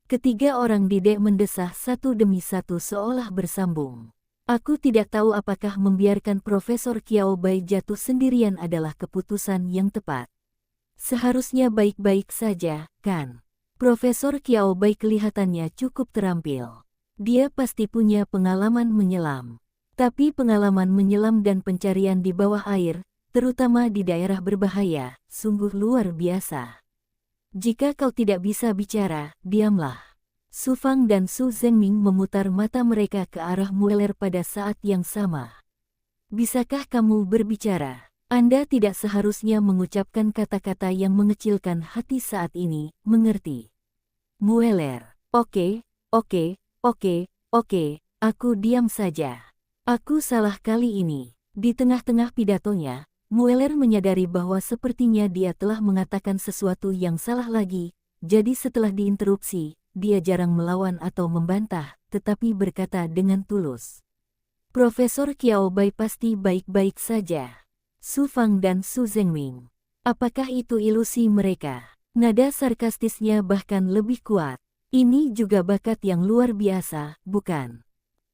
Ketiga orang didik mendesah satu demi satu seolah bersambung. Aku tidak tahu apakah membiarkan Profesor Qiao Bai jatuh sendirian adalah keputusan yang tepat. Seharusnya baik-baik saja, kan? Profesor Qiao Bai kelihatannya cukup terampil. Dia pasti punya pengalaman menyelam. Tapi pengalaman menyelam dan pencarian di bawah air, terutama di daerah berbahaya, sungguh luar biasa. Jika kau tidak bisa bicara, diamlah. Su Fang dan Su Zhengming memutar mata mereka ke arah Mueller pada saat yang sama. Bisakah kamu berbicara? Anda tidak seharusnya mengucapkan kata-kata yang mengecilkan hati saat ini, mengerti? Mueller, oke, aku diam saja. Aku salah kali ini. Di tengah-tengah pidatonya, Mueller menyadari bahwa sepertinya dia telah mengatakan sesuatu yang salah lagi, jadi setelah diinterupsi, dia jarang melawan atau membantah, tetapi berkata dengan tulus. Profesor Qiao Bai pasti baik-baik saja. Su Fang dan Su Zhengming. Apakah itu ilusi mereka? Nada sarkastisnya bahkan lebih kuat. Ini juga bakat yang luar biasa, bukan?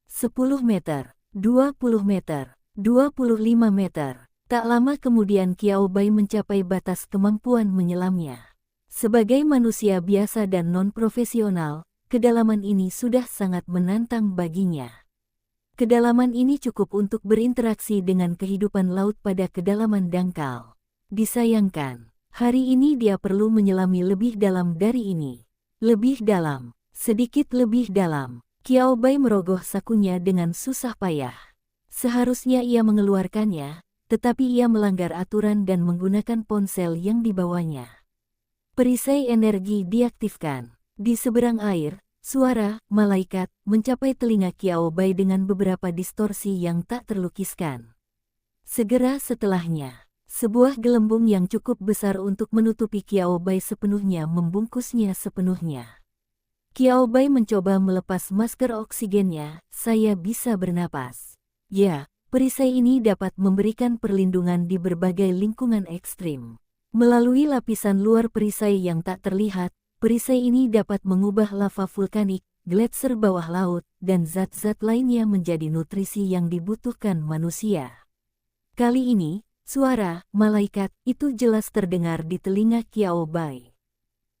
10 meter. 20 meter, 25 meter. Tak lama kemudian Qiao Bai mencapai batas kemampuan menyelamnya. Sebagai manusia biasa dan non-profesional, kedalaman ini sudah sangat menantang baginya. Kedalaman ini cukup untuk berinteraksi dengan kehidupan laut pada kedalaman dangkal. Disayangkan, hari ini dia perlu menyelami lebih dalam dari ini. Lebih dalam, sedikit lebih dalam. Qiao Bai merogoh sakunya dengan susah payah. Seharusnya ia mengeluarkannya, tetapi ia melanggar aturan dan menggunakan ponsel yang dibawanya. Perisai energi diaktifkan. Di seberang air, suara malaikat mencapai telinga Qiao Bai dengan beberapa distorsi yang tak terlukiskan. Segera setelahnya, sebuah gelembung yang cukup besar untuk menutupi Qiao Bai sepenuhnya membungkusnya sepenuhnya. Qiao Bai mencoba melepas masker oksigennya, saya bisa bernapas. Ya, Perisai ini dapat memberikan perlindungan di berbagai lingkungan ekstrim. Melalui lapisan luar perisai yang tak terlihat, perisai ini dapat mengubah lava vulkanik, gletser bawah laut, dan zat-zat lainnya menjadi nutrisi yang dibutuhkan manusia. Kali ini, suara malaikat itu jelas terdengar di telinga Qiao Bai.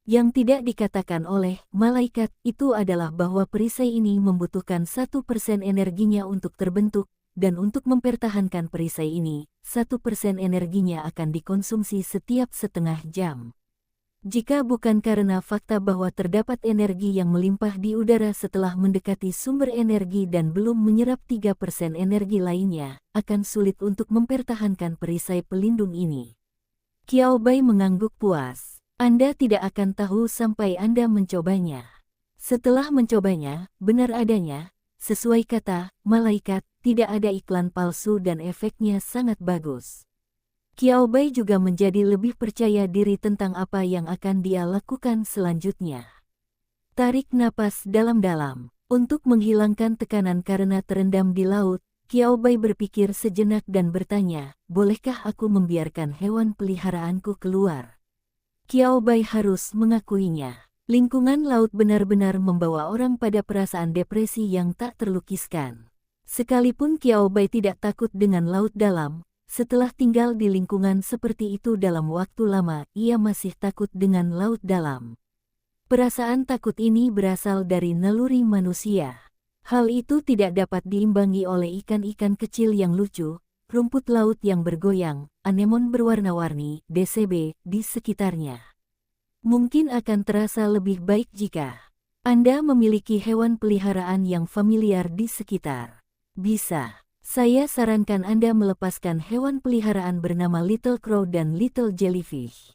Yang tidak dikatakan oleh malaikat itu adalah bahwa perisai ini membutuhkan 1% energinya untuk terbentuk, dan untuk mempertahankan perisai ini, 1% energinya akan dikonsumsi setiap setengah jam. Jika bukan karena fakta bahwa terdapat energi yang melimpah di udara setelah mendekati sumber energi dan belum menyerap 3% energi lainnya, akan sulit untuk mempertahankan perisai pelindung ini. Qiao Bai mengangguk puas. Anda tidak akan tahu sampai Anda mencobanya. Setelah mencobanya, benar adanya, sesuai kata malaikat, tidak ada iklan palsu dan efeknya sangat bagus. Qiao Bai juga menjadi lebih percaya diri tentang apa yang akan dia lakukan selanjutnya. Tarik napas dalam-dalam. Untuk menghilangkan tekanan karena terendam di laut, Qiao Bai berpikir sejenak dan bertanya, bolehkah aku membiarkan hewan peliharaanku keluar? Qiao Bai harus mengakuinya. Lingkungan laut benar-benar membawa orang pada perasaan depresi yang tak terlukiskan. Sekalipun Qiao Bai tidak takut dengan laut dalam, setelah tinggal di lingkungan seperti itu dalam waktu lama, ia masih takut dengan laut dalam. Perasaan takut ini berasal dari naluri manusia. Hal itu tidak dapat diimbangi oleh ikan-ikan kecil yang lucu, rumput laut yang bergoyang, anemon berwarna-warni, DCB, di sekitarnya. Mungkin akan terasa lebih baik jika Anda memiliki hewan peliharaan yang familiar di sekitar. Bisa, saya sarankan Anda melepaskan hewan peliharaan bernama Little Crow dan Little Jellyfish.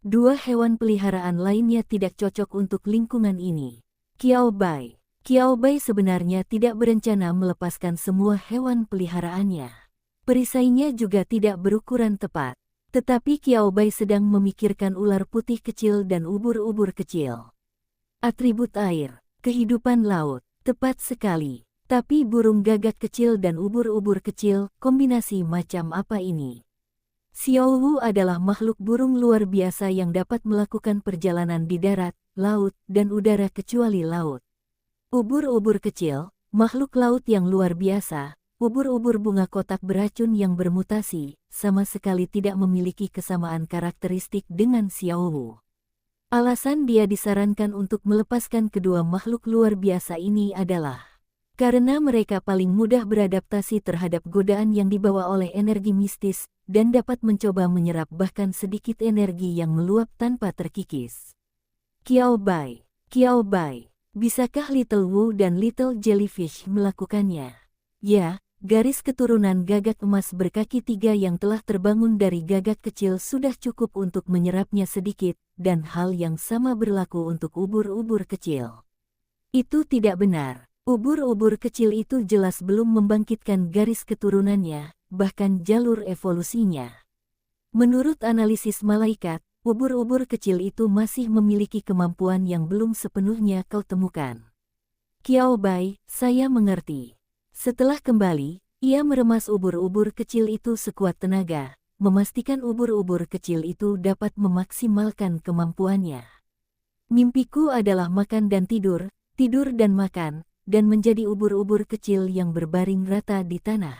Dua hewan peliharaan lainnya tidak cocok untuk lingkungan ini. Qiao Bai sebenarnya tidak berencana melepaskan semua hewan peliharaannya. Perisainya juga tidak berukuran tepat. Tetapi Qiao Bai sedang memikirkan ular putih kecil dan ubur-ubur kecil. Atribut air, kehidupan laut, tepat sekali. Tapi burung gagak kecil dan ubur-ubur kecil, kombinasi macam apa ini? Xiao Wu adalah makhluk burung luar biasa yang dapat melakukan perjalanan di darat, laut, dan udara kecuali laut. Ubur-ubur kecil, makhluk laut yang luar biasa, ubur-ubur bunga kotak beracun yang bermutasi, sama sekali tidak memiliki kesamaan karakteristik dengan Xiao Wu. Alasan dia disarankan untuk melepaskan kedua makhluk luar biasa ini adalah karena mereka paling mudah beradaptasi terhadap godaan yang dibawa oleh energi mistis, dan dapat mencoba menyerap bahkan sedikit energi yang meluap tanpa terkikis. Qiao Bai, bisakah Little Wu dan Little Jellyfish melakukannya? Ya, garis keturunan gagak emas berkaki 3 yang telah terbangun dari gagak kecil sudah cukup untuk menyerapnya sedikit, dan hal yang sama berlaku untuk ubur-ubur kecil. Itu tidak benar. Ubur-ubur kecil itu jelas belum membangkitkan garis keturunannya, bahkan jalur evolusinya. Menurut analisis malaikat, ubur-ubur kecil itu masih memiliki kemampuan yang belum sepenuhnya kau temukan. Qiao Bai, saya mengerti. Setelah kembali, ia meremas ubur-ubur kecil itu sekuat tenaga, memastikan ubur-ubur kecil itu dapat memaksimalkan kemampuannya. Mimpiku adalah makan dan tidur dan makan, dan menjadi ubur-ubur kecil yang berbaring rata di tanah.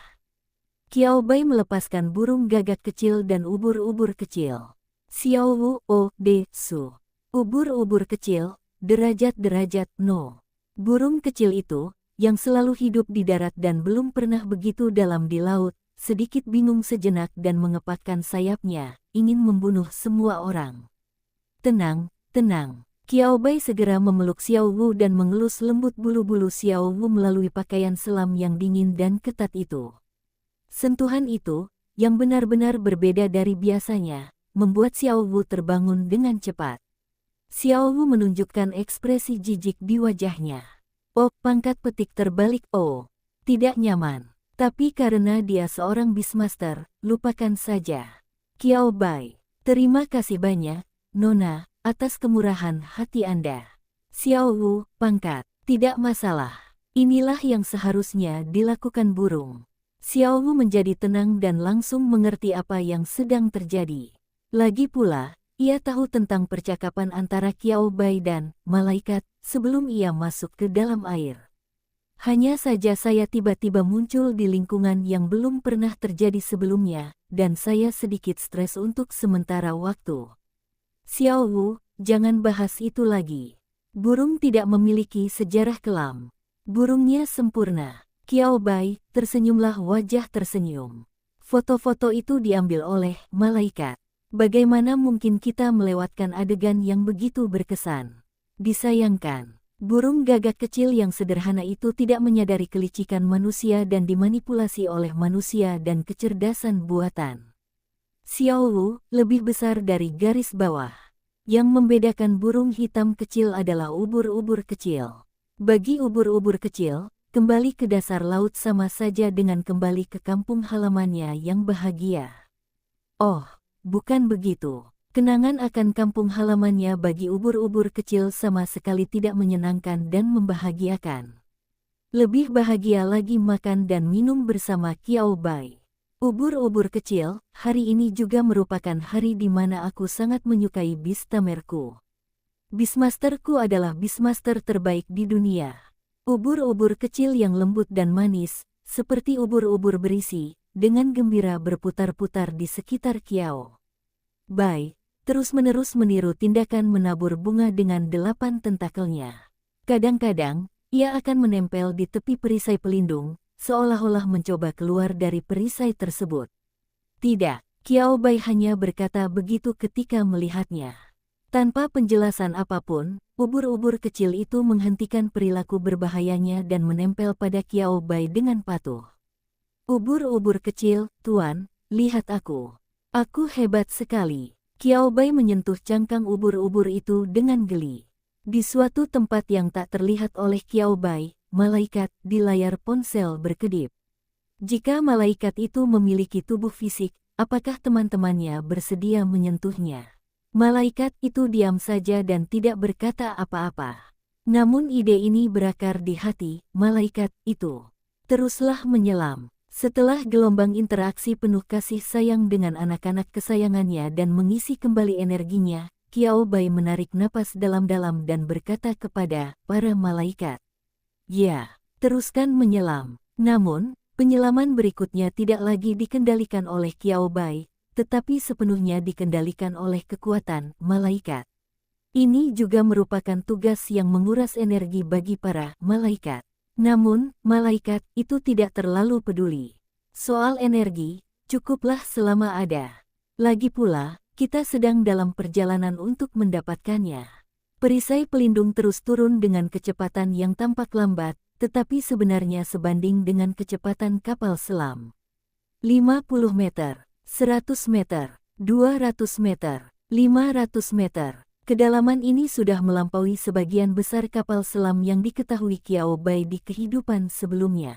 Qiao Bai melepaskan burung gagak kecil dan ubur-ubur kecil. Xiao Wu O De Su. Ubur-ubur kecil, derajat-derajat no. Burung kecil itu, yang selalu hidup di darat dan belum pernah begitu dalam di laut, sedikit bingung sejenak dan mengepakkan sayapnya, ingin membunuh semua orang. Tenang, tenang. Qiao Bai segera memeluk Xiao Wu dan mengelus lembut bulu-bulu Xiao Wu melalui pakaian selam yang dingin dan ketat itu. Sentuhan itu, yang benar-benar berbeda dari biasanya, membuat Xiao Wu terbangun dengan cepat. Xiao Wu menunjukkan ekspresi jijik di wajahnya. Oh, pangkat petik terbalik oh. Tidak nyaman. Tapi karena dia seorang Beastmaster, lupakan saja. Qiao Bai, terima kasih banyak, Nona, atas kemurahan hati Anda. Xiao Wu, pangkat, tidak masalah. Inilah yang seharusnya dilakukan burung. Xiao Wu menjadi tenang dan langsung mengerti apa yang sedang terjadi. Lagi pula, ia tahu tentang percakapan antara Qiao Bai dan malaikat sebelum ia masuk ke dalam air. Hanya saja saya tiba-tiba muncul di lingkungan yang belum pernah terjadi sebelumnya, dan saya sedikit stres untuk sementara waktu. Xiao Wu, jangan bahas itu lagi. Burung tidak memiliki sejarah kelam. Burungnya sempurna. Qiao Bai, tersenyumlah wajah tersenyum. Foto-foto itu diambil oleh malaikat. Bagaimana mungkin kita melewatkan adegan yang begitu berkesan? Disayangkan, burung gagak kecil yang sederhana itu tidak menyadari kelicikan manusia dan dimanipulasi oleh manusia dan kecerdasan buatan. Xiao Wu, lebih besar dari garis bawah. Yang membedakan burung hitam kecil adalah ubur-ubur kecil. Bagi ubur-ubur kecil, kembali ke dasar laut sama saja dengan kembali ke kampung halamannya yang bahagia. Oh, bukan begitu. Kenangan akan kampung halamannya bagi ubur-ubur kecil sama sekali tidak menyenangkan dan membahagiakan. Lebih bahagia lagi makan dan minum bersama Qiao Bai. Ubur-ubur kecil, hari ini juga merupakan hari di mana aku sangat menyukai Beastamerku. Beastmasterku adalah Beastmaster terbaik di dunia. Ubur-ubur kecil yang lembut dan manis, seperti ubur-ubur berisi, dengan gembira berputar-putar di sekitar Qiao Bai, terus-menerus meniru tindakan menabur bunga dengan 8 tentakelnya. Kadang-kadang, ia akan menempel di tepi perisai pelindung, seolah-olah mencoba keluar dari perisai tersebut. Tidak, Qiao Bai hanya berkata begitu ketika melihatnya. Tanpa penjelasan apapun, ubur-ubur kecil itu menghentikan perilaku berbahayanya dan menempel pada Qiao Bai dengan patuh. Ubur-ubur kecil, Tuan, lihat aku. Aku hebat sekali. Qiao Bai menyentuh cangkang ubur-ubur itu dengan geli. Di suatu tempat yang tak terlihat oleh Qiao Bai, malaikat di layar ponsel berkedip. Jika malaikat itu memiliki tubuh fisik, apakah teman-temannya bersedia menyentuhnya? Malaikat itu diam saja dan tidak berkata apa-apa. Namun ide ini berakar di hati malaikat itu. Teruslah menyelam. Setelah gelombang interaksi penuh kasih sayang dengan anak-anak kesayangannya dan mengisi kembali energinya, Qiao Bai menarik napas dalam-dalam dan berkata kepada para malaikat, "Ya, teruskan menyelam." Namun, penyelaman berikutnya tidak lagi dikendalikan oleh Qiao Bai, tetapi sepenuhnya dikendalikan oleh kekuatan malaikat. Ini juga merupakan tugas yang menguras energi bagi para malaikat. Namun, malaikat itu tidak terlalu peduli. Soal energi, cukuplah selama ada. Lagi pula, kita sedang dalam perjalanan untuk mendapatkannya. Perisai pelindung terus turun dengan kecepatan yang tampak lambat, tetapi sebenarnya sebanding dengan kecepatan kapal selam. 50 meter, 100 meter, 200 meter, 500 meter. Kedalaman ini sudah melampaui sebagian besar kapal selam yang diketahui Qiao Bai di kehidupan sebelumnya.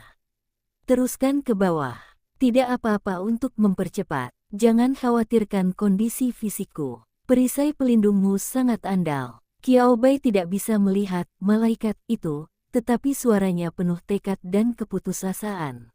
Teruskan ke bawah. Tidak apa-apa untuk mempercepat. Jangan khawatirkan kondisi fisikku. Perisai pelindungmu sangat andal. Qiao Bai tidak bisa melihat malaikat itu, tetapi suaranya penuh tekad dan keputusasaan.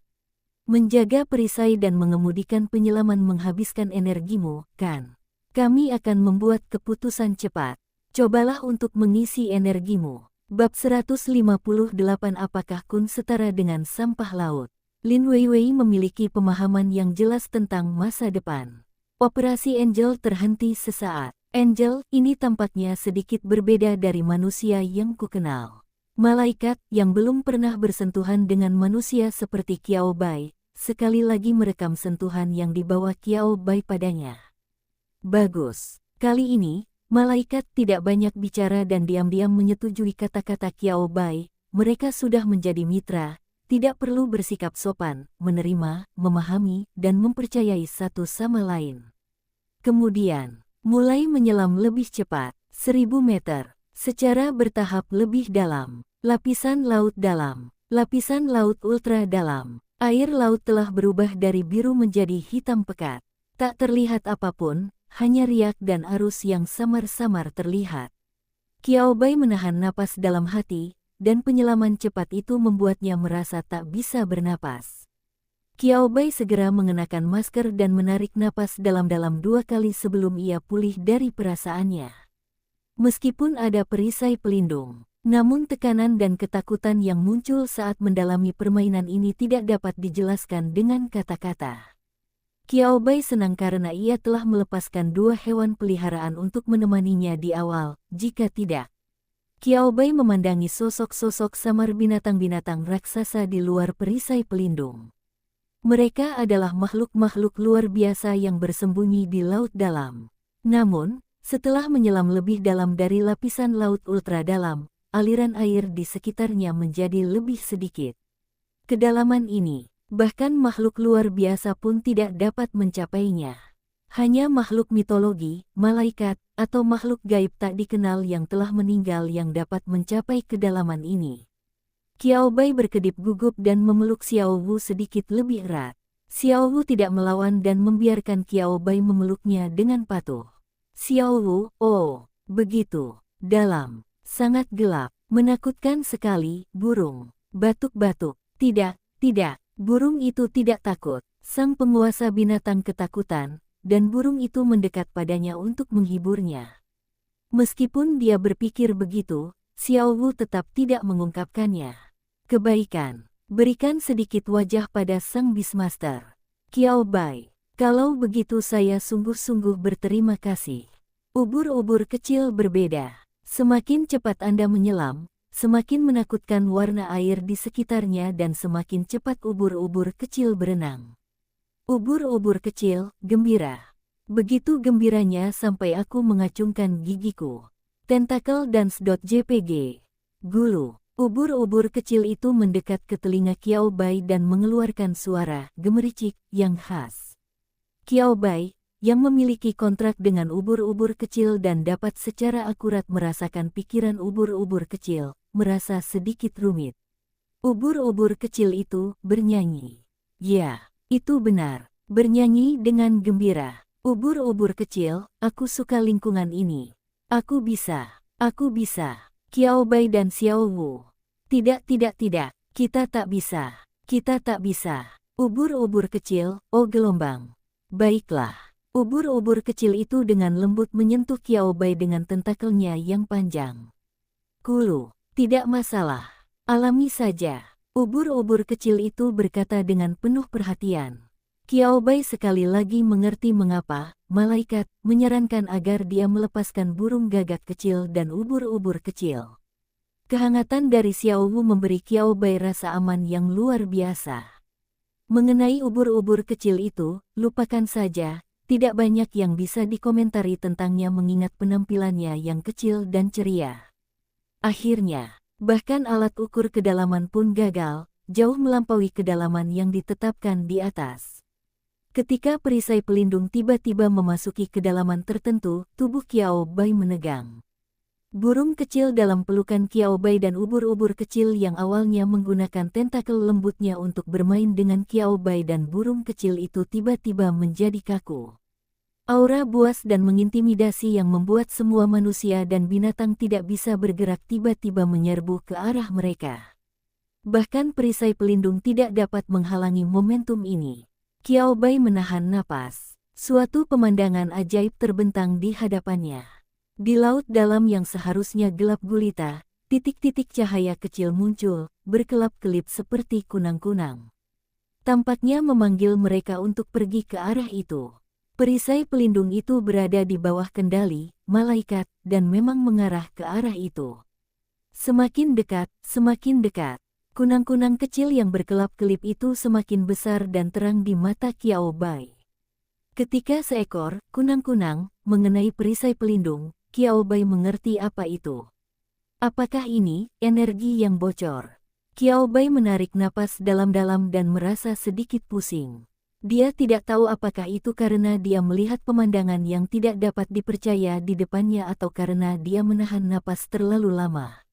Menjaga perisai dan mengemudikan penyelaman menghabiskan energimu, kan? Kami akan membuat keputusan cepat. Cobalah untuk mengisi energimu. Bab 158. Apakah Kun setara dengan sampah laut? Lin Weiwei memiliki pemahaman yang jelas tentang masa depan. Operasi Angel terhenti sesaat. Angel ini tampaknya sedikit berbeda dari manusia yang kukenal. Malaikat yang belum pernah bersentuhan dengan manusia seperti Qiao Bai, sekali lagi merekam sentuhan yang dibawa Qiao Bai padanya. Bagus. Kali ini, malaikat tidak banyak bicara dan diam-diam menyetujui kata-kata Qiao Bai. Mereka sudah menjadi mitra, tidak perlu bersikap sopan, menerima, memahami, dan mempercayai satu sama lain. Kemudian, mulai menyelam lebih cepat, 1000 meter, secara bertahap lebih dalam. Lapisan laut dalam, lapisan laut ultra dalam. Air laut telah berubah dari biru menjadi hitam pekat. Tak terlihat apapun, hanya riak dan arus yang samar-samar terlihat. Qiao Bai menahan napas dalam hati, dan penyelaman cepat itu membuatnya merasa tak bisa bernapas. Qiao Bai segera mengenakan masker dan menarik napas dalam-dalam 2 kali sebelum ia pulih dari perasaannya. Meskipun ada perisai pelindung, namun tekanan dan ketakutan yang muncul saat mendalami permainan ini tidak dapat dijelaskan dengan kata-kata. Qiao Bai senang karena ia telah melepaskan 2 hewan peliharaan untuk menemaninya di awal, jika tidak. Qiao Bai memandangi sosok-sosok samar binatang-binatang raksasa di luar perisai pelindung. Mereka adalah makhluk-makhluk luar biasa yang bersembunyi di laut dalam. Namun, setelah menyelam lebih dalam dari lapisan laut ultra dalam, aliran air di sekitarnya menjadi lebih sedikit. Kedalaman ini, bahkan makhluk luar biasa pun tidak dapat mencapainya. Hanya makhluk mitologi, malaikat, atau makhluk gaib tak dikenal yang telah meninggal yang dapat mencapai kedalaman ini. Qiao Bai berkedip gugup dan memeluk Xiao Wu sedikit lebih erat. Xiao Wu tidak melawan dan membiarkan Qiao Bai memeluknya dengan patuh. Xiao Wu, oh, begitu, dalam, sangat gelap, menakutkan sekali, burung, batuk-batuk, tidak, burung itu tidak takut, sang penguasa binatang ketakutan, dan burung itu mendekat padanya untuk menghiburnya. Meskipun dia berpikir begitu, Xiao Wu tetap tidak mengungkapkannya. Kebaikan, berikan sedikit wajah pada sang Beastmaster. Qiao Bai, kalau begitu saya sungguh-sungguh berterima kasih. Ubur-ubur kecil berbeda. Semakin cepat Anda menyelam, semakin menakutkan warna air di sekitarnya dan semakin cepat ubur-ubur kecil berenang. Ubur-ubur kecil, gembira. Begitu gembiranya sampai aku mengacungkan gigiku. Tentacle-dance.jpg. Gulu. Ubur-ubur kecil itu mendekat ke telinga Qiao Bai dan mengeluarkan suara gemericik yang khas. Qiao Bai, yang memiliki kontrak dengan ubur-ubur kecil dan dapat secara akurat merasakan pikiran ubur-ubur kecil, merasa sedikit rumit. Ubur-ubur kecil itu bernyanyi. Ya, itu benar, bernyanyi dengan gembira. Ubur-ubur kecil, aku suka lingkungan ini. Aku bisa. Qiao Bai dan Xiao Wu. Tidak, kita tak bisa. Ubur-ubur kecil, oh gelombang. Baiklah. Ubur-ubur kecil itu dengan lembut menyentuh Qiao Bai dengan tentakelnya yang panjang. Kulu, tidak masalah. Alami saja. Ubur-ubur kecil itu berkata dengan penuh perhatian. Qiao Bai sekali lagi mengerti mengapa malaikat menyarankan agar dia melepaskan burung gagak kecil dan ubur-ubur kecil. Kehangatan dari Xiao Wu memberi Qiao Bai rasa aman yang luar biasa. Mengenai ubur-ubur kecil itu, lupakan saja, tidak banyak yang bisa dikomentari tentangnya mengingat penampilannya yang kecil dan ceria. Akhirnya, bahkan alat ukur kedalaman pun gagal, jauh melampaui kedalaman yang ditetapkan di atas. Ketika perisai pelindung tiba-tiba memasuki kedalaman tertentu, tubuh Qiao Bai menegang. Burung kecil dalam pelukan Qiao Bai dan ubur-ubur kecil yang awalnya menggunakan tentakel lembutnya untuk bermain dengan Qiao Bai dan burung kecil itu tiba-tiba menjadi kaku. Aura buas dan mengintimidasi yang membuat semua manusia dan binatang tidak bisa bergerak tiba-tiba menyerbu ke arah mereka. Bahkan perisai pelindung tidak dapat menghalangi momentum ini. Qiao Bai menahan napas. Suatu pemandangan ajaib terbentang di hadapannya. Di laut dalam yang seharusnya gelap gulita, titik-titik cahaya kecil muncul, berkelap-kelip seperti kunang-kunang. Tampaknya memanggil mereka untuk pergi ke arah itu. Perisai pelindung itu berada di bawah kendali malaikat dan memang mengarah ke arah itu. Semakin dekat, kunang-kunang kecil yang berkelap-kelip itu semakin besar dan terang di mata Qiao Bai. Ketika seekor kunang-kunang mengenai perisai pelindung, Qiao Bai mengerti apa itu. Apakah ini energi yang bocor? Qiao Bai menarik napas dalam-dalam dan merasa sedikit pusing. Dia tidak tahu apakah itu karena dia melihat pemandangan yang tidak dapat dipercaya di depannya atau karena dia menahan napas terlalu lama.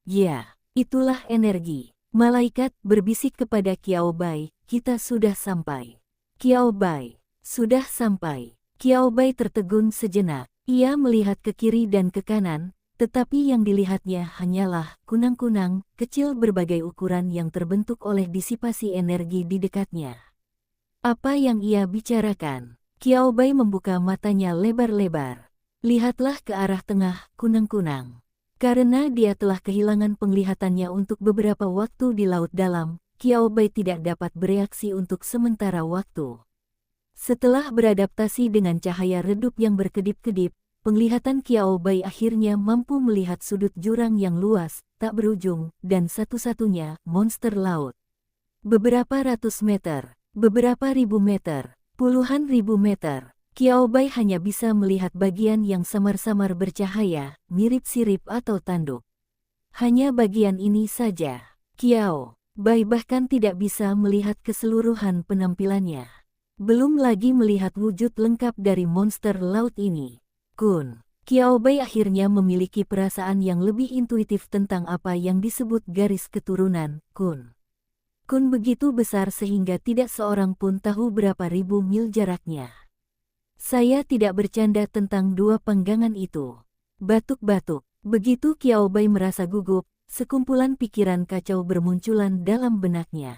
Ya, itulah energi. Malaikat berbisik kepada Qiao Bai, kita sudah sampai. Qiao Bai, sudah sampai. Qiao Bai tertegun sejenak. Ia melihat ke kiri dan ke kanan, tetapi yang dilihatnya hanyalah kunang-kunang kecil berbagai ukuran yang terbentuk oleh disipasi energi di dekatnya. Apa yang ia bicarakan? Qiao Bai membuka matanya lebar-lebar. Lihatlah ke arah tengah, kunang-kunang. Karena dia telah kehilangan penglihatannya untuk beberapa waktu di laut dalam, Qiao Bai tidak dapat bereaksi untuk sementara waktu. Setelah beradaptasi dengan cahaya redup yang berkedip-kedip, penglihatan Qiao Bai akhirnya mampu melihat sudut jurang yang luas, tak berujung, dan satu-satunya monster laut. Beberapa ratus meter, beberapa ribu meter, puluhan ribu meter. Qiao Bai hanya bisa melihat bagian yang samar-samar bercahaya, mirip sirip atau tanduk. Hanya bagian ini saja. Qiao Bai bahkan tidak bisa melihat keseluruhan penampilannya. Belum lagi melihat wujud lengkap dari monster laut ini. Qiao Bai akhirnya memiliki perasaan yang lebih intuitif tentang apa yang disebut garis keturunan, Kun begitu besar sehingga tidak seorang pun tahu berapa ribu mil jaraknya. Saya tidak bercanda tentang dua panggangan itu. Batuk-batuk. Begitu Qiao Bai merasa gugup, sekumpulan pikiran kacau bermunculan dalam benaknya.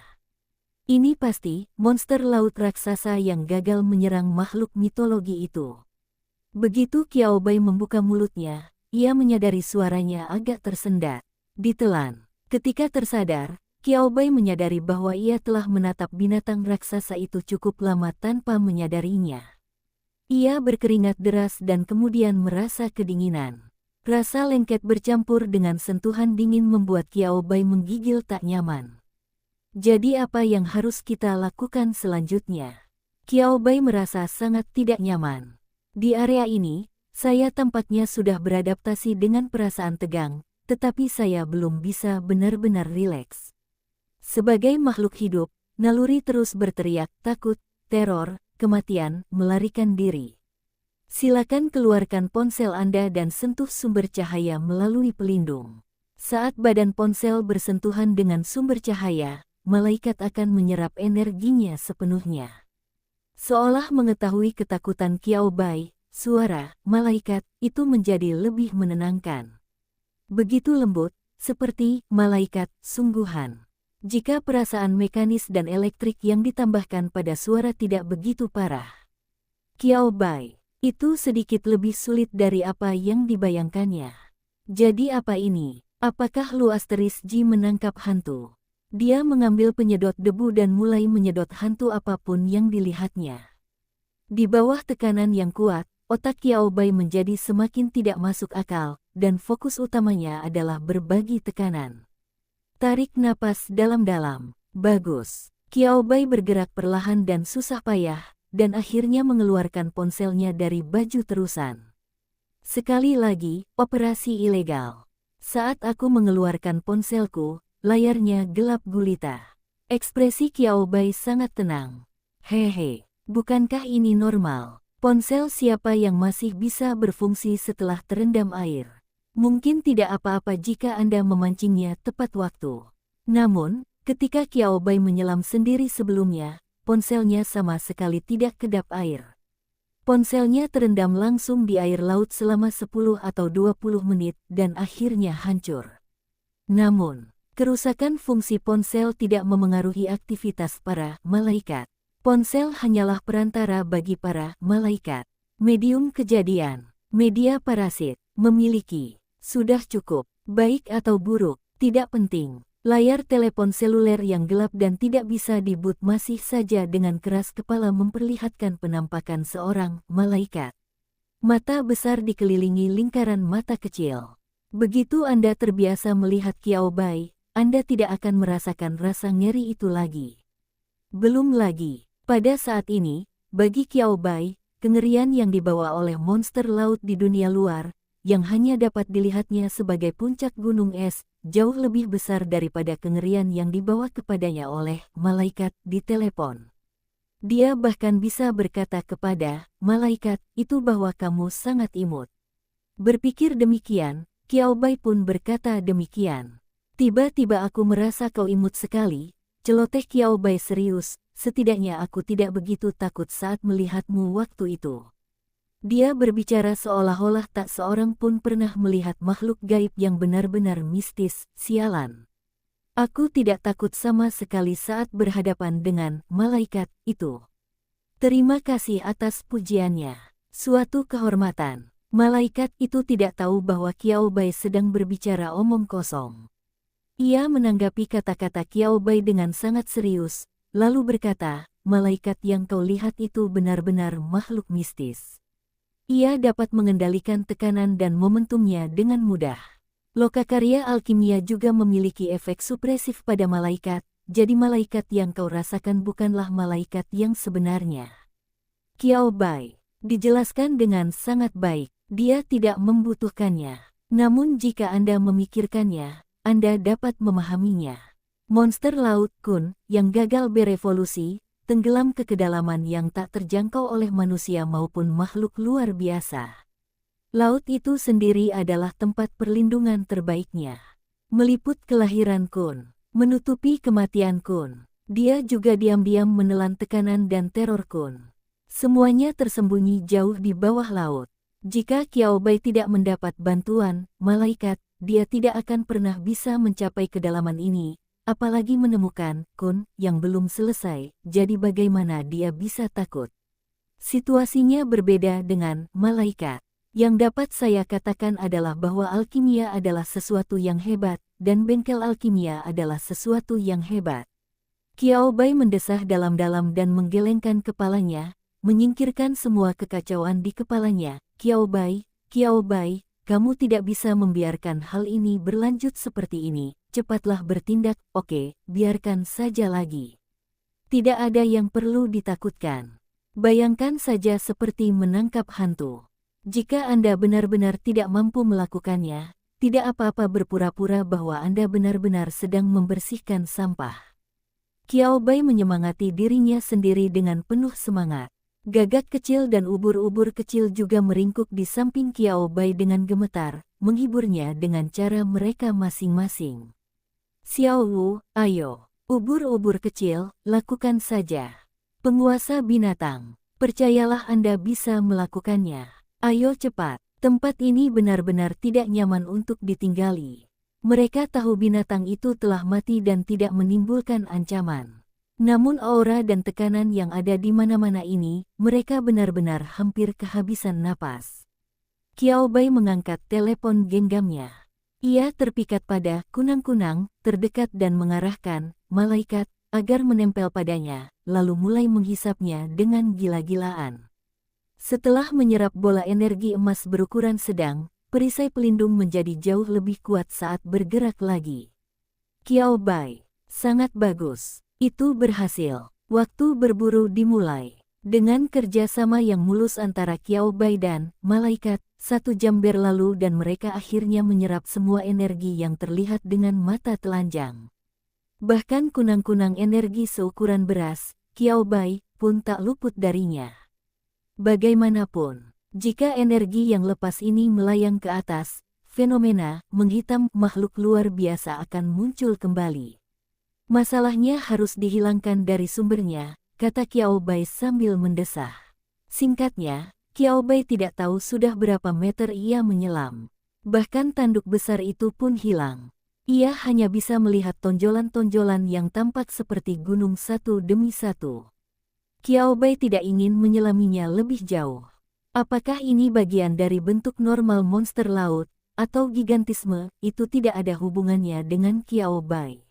Ini pasti monster laut raksasa yang gagal menyerang makhluk mitologi itu. Begitu Qiao Bai membuka mulutnya, ia menyadari suaranya agak tersendat. Ditelan. Ketika tersadar, Qiao Bai menyadari bahwa ia telah menatap binatang raksasa itu cukup lama tanpa menyadarinya. Ia berkeringat deras dan kemudian merasa kedinginan. Rasa lengket bercampur dengan sentuhan dingin membuat Qiao Bai menggigil tak nyaman. Jadi apa yang harus kita lakukan selanjutnya? Qiao Bai merasa sangat tidak nyaman. Di area ini, saya tampaknya sudah beradaptasi dengan perasaan tegang, tetapi saya belum bisa benar-benar rileks. Sebagai makhluk hidup, naluri terus berteriak takut, teror, kematian, melarikan diri. Silakan keluarkan ponsel Anda dan sentuh sumber cahaya melalui pelindung. Saat badan ponsel bersentuhan dengan sumber cahaya, malaikat akan menyerap energinya sepenuhnya. Seolah mengetahui ketakutan Qiao Bai, suara malaikat itu menjadi lebih menenangkan. Begitu lembut, seperti malaikat sungguhan. Jika perasaan mekanis dan elektrik yang ditambahkan pada suara tidak begitu parah. Qiao Bai, itu sedikit lebih sulit dari apa yang dibayangkannya. Jadi apa ini? Apakah Lu Asteris Ji menangkap hantu? Dia mengambil penyedot debu dan mulai menyedot hantu apapun yang dilihatnya. Di bawah tekanan yang kuat, otak Qiao Bai menjadi semakin tidak masuk akal, dan fokus utamanya adalah berbagi tekanan. Tarik napas dalam-dalam. Bagus. Qiao Bai bergerak perlahan dan susah payah, dan akhirnya mengeluarkan ponselnya dari baju terusan. Sekali lagi, operasi ilegal. Saat aku mengeluarkan ponselku, layarnya gelap gulita. Ekspresi Qiao Bai sangat tenang. Hehe, bukankah ini normal? Ponsel siapa yang masih bisa berfungsi setelah terendam air? Mungkin tidak apa-apa jika Anda memancingnya tepat waktu. Namun, ketika Qiao Bai menyelam sendiri sebelumnya, ponselnya sama sekali tidak kedap air. Ponselnya terendam langsung di air laut selama 10 atau 20 menit dan akhirnya hancur. Namun, kerusakan fungsi ponsel tidak memengaruhi aktivitas para malaikat. Ponsel hanyalah perantara bagi para malaikat. Medium kejadian, media parasit, memiliki. Sudah cukup, baik atau buruk, tidak penting. Layar telepon seluler yang gelap dan tidak bisa di-boot masih saja dengan keras kepala memperlihatkan penampakan seorang malaikat. Mata besar dikelilingi lingkaran mata kecil. Begitu Anda terbiasa melihat Qiao Bai, Anda tidak akan merasakan rasa ngeri itu lagi. Belum lagi, pada saat ini, bagi Qiao Bai, kengerian yang dibawa oleh monster laut di dunia luar, yang hanya dapat dilihatnya sebagai puncak gunung es, jauh lebih besar daripada kengerian yang dibawa kepadanya oleh malaikat di telepon. Dia bahkan bisa berkata kepada malaikat itu bahwa kamu sangat imut. Berpikir demikian, Qiao Bai pun berkata demikian. Tiba-tiba aku merasa kau imut sekali, celoteh Qiao Bai serius, setidaknya aku tidak begitu takut saat melihatmu waktu itu. Dia berbicara seolah-olah tak seorang pun pernah melihat makhluk gaib yang benar-benar mistis, sialan. Aku tidak takut sama sekali saat berhadapan dengan malaikat itu. Terima kasih atas pujiannya. Suatu kehormatan. Malaikat itu tidak tahu bahwa Qiao Bai sedang berbicara omong kosong. Ia menanggapi kata-kata Qiao Bai dengan sangat serius, lalu berkata, malaikat yang kau lihat itu benar-benar makhluk mistis. Ia dapat mengendalikan tekanan dan momentumnya dengan mudah. Lokakarya alkimia juga memiliki efek supresif pada malaikat, jadi malaikat yang kau rasakan bukanlah malaikat yang sebenarnya. Qiao Bai dijelaskan dengan sangat baik. Dia tidak membutuhkannya. Namun jika Anda memikirkannya, Anda dapat memahaminya. Monster laut Kun, yang gagal berevolusi, tenggelam ke kedalaman yang tak terjangkau oleh manusia maupun makhluk luar biasa. Laut itu sendiri adalah tempat perlindungan terbaiknya. Meliput kelahiran Kun, menutupi kematian Kun. Dia juga diam-diam menelan tekanan dan teror Kun. Semuanya tersembunyi jauh di bawah laut. Jika Qiao Bai tidak mendapat bantuan malaikat, dia tidak akan pernah bisa mencapai kedalaman ini, apalagi menemukan Kun yang belum selesai, jadi bagaimana dia bisa takut? Situasinya berbeda dengan malaikat. Yang dapat saya katakan adalah bahwa alkimia adalah sesuatu yang hebat, dan bengkel alkimia adalah sesuatu yang hebat. Qiao Bai mendesah dalam-dalam dan menggelengkan kepalanya, menyingkirkan semua kekacauan di kepalanya. Qiao Bai, kamu tidak bisa membiarkan hal ini berlanjut seperti ini. Cepatlah bertindak, oke, biarkan saja lagi. Tidak ada yang perlu ditakutkan. Bayangkan saja seperti menangkap hantu. Jika Anda benar-benar tidak mampu melakukannya, tidak apa-apa berpura-pura bahwa Anda benar-benar sedang membersihkan sampah. Qiao Bai menyemangati dirinya sendiri dengan penuh semangat. Gagak kecil dan ubur-ubur kecil juga meringkuk di samping Qiao Bai dengan gemetar, menghiburnya dengan cara mereka masing-masing. Xiao Wu, ayo, ubur-ubur kecil, lakukan saja. Penguasa binatang, percayalah Anda bisa melakukannya. Ayo cepat, tempat ini benar-benar tidak nyaman untuk ditinggali. Mereka tahu binatang itu telah mati dan tidak menimbulkan ancaman. Namun aura dan tekanan yang ada di mana-mana ini, mereka benar-benar hampir kehabisan napas. Qiao Bai mengangkat telepon genggamnya. Ia terpikat pada kunang-kunang terdekat dan mengarahkan malaikat agar menempel padanya, lalu mulai menghisapnya dengan gila-gilaan. Setelah menyerap bola energi emas berukuran sedang, perisai pelindung menjadi jauh lebih kuat saat bergerak lagi. Qiao Bai, sangat bagus. Itu berhasil. Waktu berburu dimulai. Dengan kerjasama yang mulus antara Qiao Bai dan malaikat, 1 jam berlalu dan mereka akhirnya menyerap semua energi yang terlihat dengan mata telanjang. Bahkan kunang-kunang energi seukuran beras, Qiao Bai pun tak luput darinya. Bagaimanapun, jika energi yang lepas ini melayang ke atas, fenomena menghitam makhluk luar biasa akan muncul kembali. Masalahnya harus dihilangkan dari sumbernya, kata Qiao Bai sambil mendesah. Singkatnya, Qiao Bai tidak tahu sudah berapa meter ia menyelam. Bahkan tanduk besar itu pun hilang. Ia hanya bisa melihat tonjolan-tonjolan yang tampak seperti gunung satu demi satu. Qiao Bai tidak ingin menyelaminya lebih jauh. Apakah ini bagian dari bentuk normal monster laut, atau gigantisme? Itu tidak ada hubungannya dengan Qiao Bai.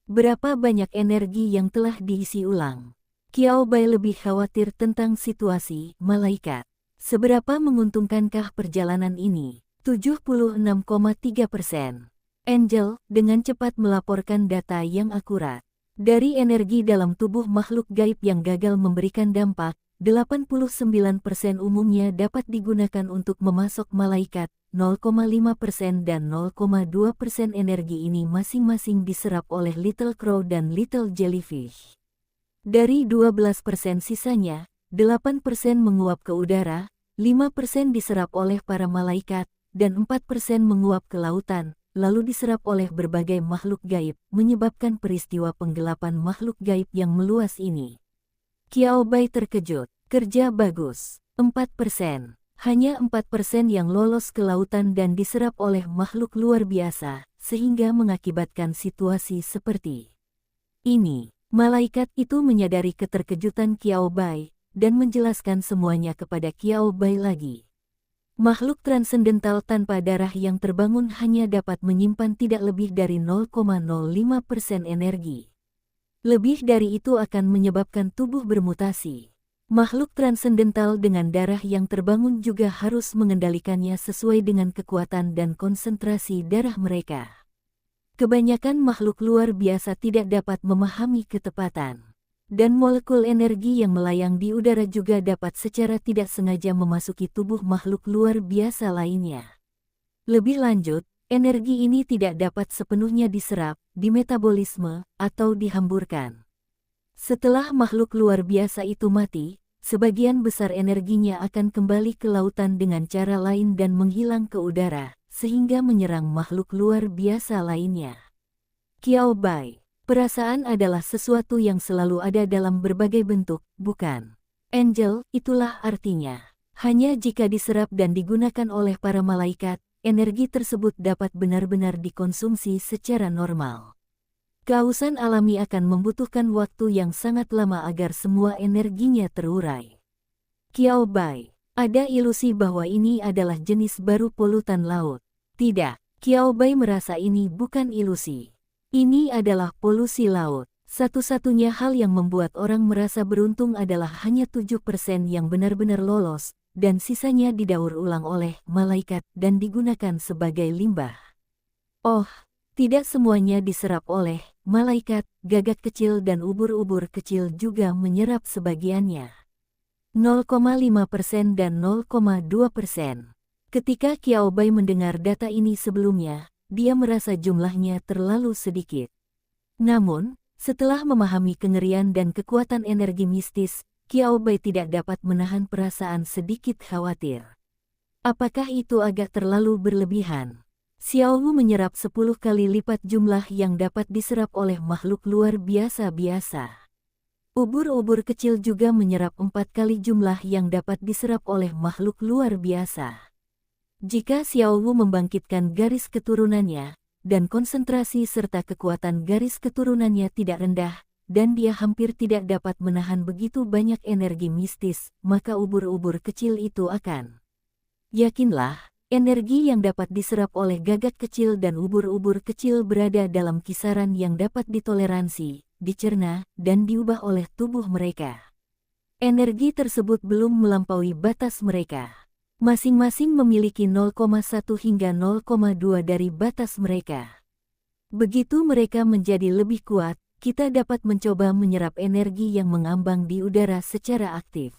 Berapa banyak energi yang telah diisi ulang? Qiao Bai lebih khawatir tentang situasi malaikat. Seberapa menguntungkankah perjalanan ini? 76,3%. Angel dengan cepat melaporkan data yang akurat. Dari energi dalam tubuh makhluk gaib yang gagal memberikan dampak, 89% umumnya dapat digunakan untuk memasok malaikat, 0,5% dan 0,2% energi ini masing-masing diserap oleh Little Crow dan Little Jellyfish. Dari 12% sisanya, 8% menguap ke udara, 5% diserap oleh para malaikat, dan 4% menguap ke lautan, lalu diserap oleh berbagai makhluk gaib, menyebabkan peristiwa penggelapan makhluk gaib yang meluas ini. Qiao Bai terkejut, kerja bagus, 4%. Hanya 4% yang lolos ke lautan dan diserap oleh makhluk luar biasa, sehingga mengakibatkan situasi seperti ini. Malaikat itu menyadari keterkejutan Qiao Bai, dan menjelaskan semuanya kepada Qiao Bai lagi. Makhluk transendental tanpa darah yang terbangun hanya dapat menyimpan tidak lebih dari 0,05% energi. Lebih dari itu akan menyebabkan tubuh bermutasi. Makhluk transendental dengan darah yang terbangun juga harus mengendalikannya sesuai dengan kekuatan dan konsentrasi darah mereka. Kebanyakan makhluk luar biasa tidak dapat memahami ketepatan. Dan molekul energi yang melayang di udara juga dapat secara tidak sengaja memasuki tubuh makhluk luar biasa lainnya. Lebih lanjut, energi ini tidak dapat sepenuhnya diserap, dimetabolisme, atau dihamburkan. Setelah makhluk luar biasa itu mati, sebagian besar energinya akan kembali ke lautan dengan cara lain dan menghilang ke udara, sehingga menyerang makhluk luar biasa lainnya. Qiao Bai. Perasaan adalah sesuatu yang selalu ada dalam berbagai bentuk, bukan? Angel, itulah artinya. Hanya jika diserap dan digunakan oleh para malaikat, energi tersebut dapat benar-benar dikonsumsi secara normal. Kehausan alami akan membutuhkan waktu yang sangat lama agar semua energinya terurai. Qiao Bai, ada ilusi bahwa ini adalah jenis baru polutan laut. Tidak, Qiao Bai merasa ini bukan ilusi. Ini adalah polusi laut. Satu-satunya hal yang membuat orang merasa beruntung adalah hanya 7% yang benar-benar lolos, dan sisanya didaur ulang oleh malaikat dan digunakan sebagai limbah. Oh, tidak semuanya diserap oleh malaikat, gagak kecil dan ubur-ubur kecil juga menyerap sebagiannya. 0,5% dan 0,2%. Ketika Qiao Bai mendengar data ini sebelumnya, dia merasa jumlahnya terlalu sedikit. Namun, setelah memahami kengerian dan kekuatan energi mistis, Qiao Bai tidak dapat menahan perasaan sedikit khawatir. Apakah itu agak terlalu berlebihan? Xiao Wu menyerap 10 kali lipat jumlah yang dapat diserap oleh makhluk luar biasa-biasa. Ubur-ubur kecil juga menyerap 4 kali jumlah yang dapat diserap oleh makhluk luar biasa. Jika Xiao Wu membangkitkan garis keturunannya, dan konsentrasi serta kekuatan garis keturunannya tidak rendah, dan dia hampir tidak dapat menahan begitu banyak energi mistis, maka ubur-ubur kecil itu akan. Yakinlah, energi yang dapat diserap oleh gagak kecil dan ubur-ubur kecil berada dalam kisaran yang dapat ditoleransi, dicerna, dan diubah oleh tubuh mereka. Energi tersebut belum melampaui batas mereka. Masing-masing memiliki 0,1 hingga 0,2 dari batas mereka. Begitu mereka menjadi lebih kuat, kita dapat mencoba menyerap energi yang mengambang di udara secara aktif.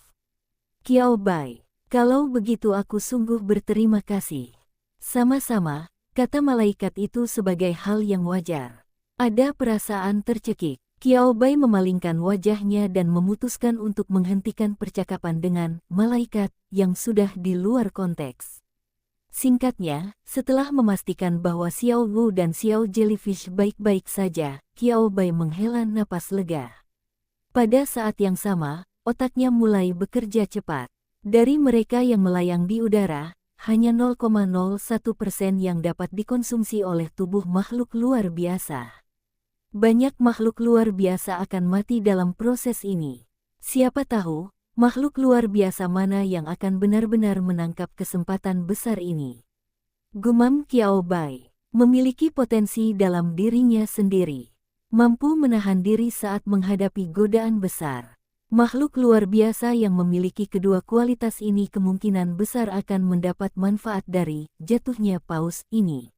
Qiao Bai, kalau begitu aku sungguh berterima kasih. Sama-sama, kata malaikat itu sebagai hal yang wajar. Ada perasaan tercekik. Qiao Bai memalingkan wajahnya dan memutuskan untuk menghentikan percakapan dengan malaikat yang sudah di luar konteks. Singkatnya, setelah memastikan bahwa Xiao Wu dan Xiao Jellyfish baik-baik saja, Qiao Bai menghela napas lega. Pada saat yang sama, otaknya mulai bekerja cepat. Dari mereka yang melayang di udara, hanya 0,01% yang dapat dikonsumsi oleh tubuh makhluk luar biasa. Banyak makhluk luar biasa akan mati dalam proses ini. Siapa tahu, makhluk luar biasa mana yang akan benar-benar menangkap kesempatan besar ini. Gumam Qiao Bai, memiliki potensi dalam dirinya sendiri. Mampu menahan diri saat menghadapi godaan besar. Makhluk luar biasa yang memiliki kedua kualitas ini kemungkinan besar akan mendapat manfaat dari jatuhnya paus ini.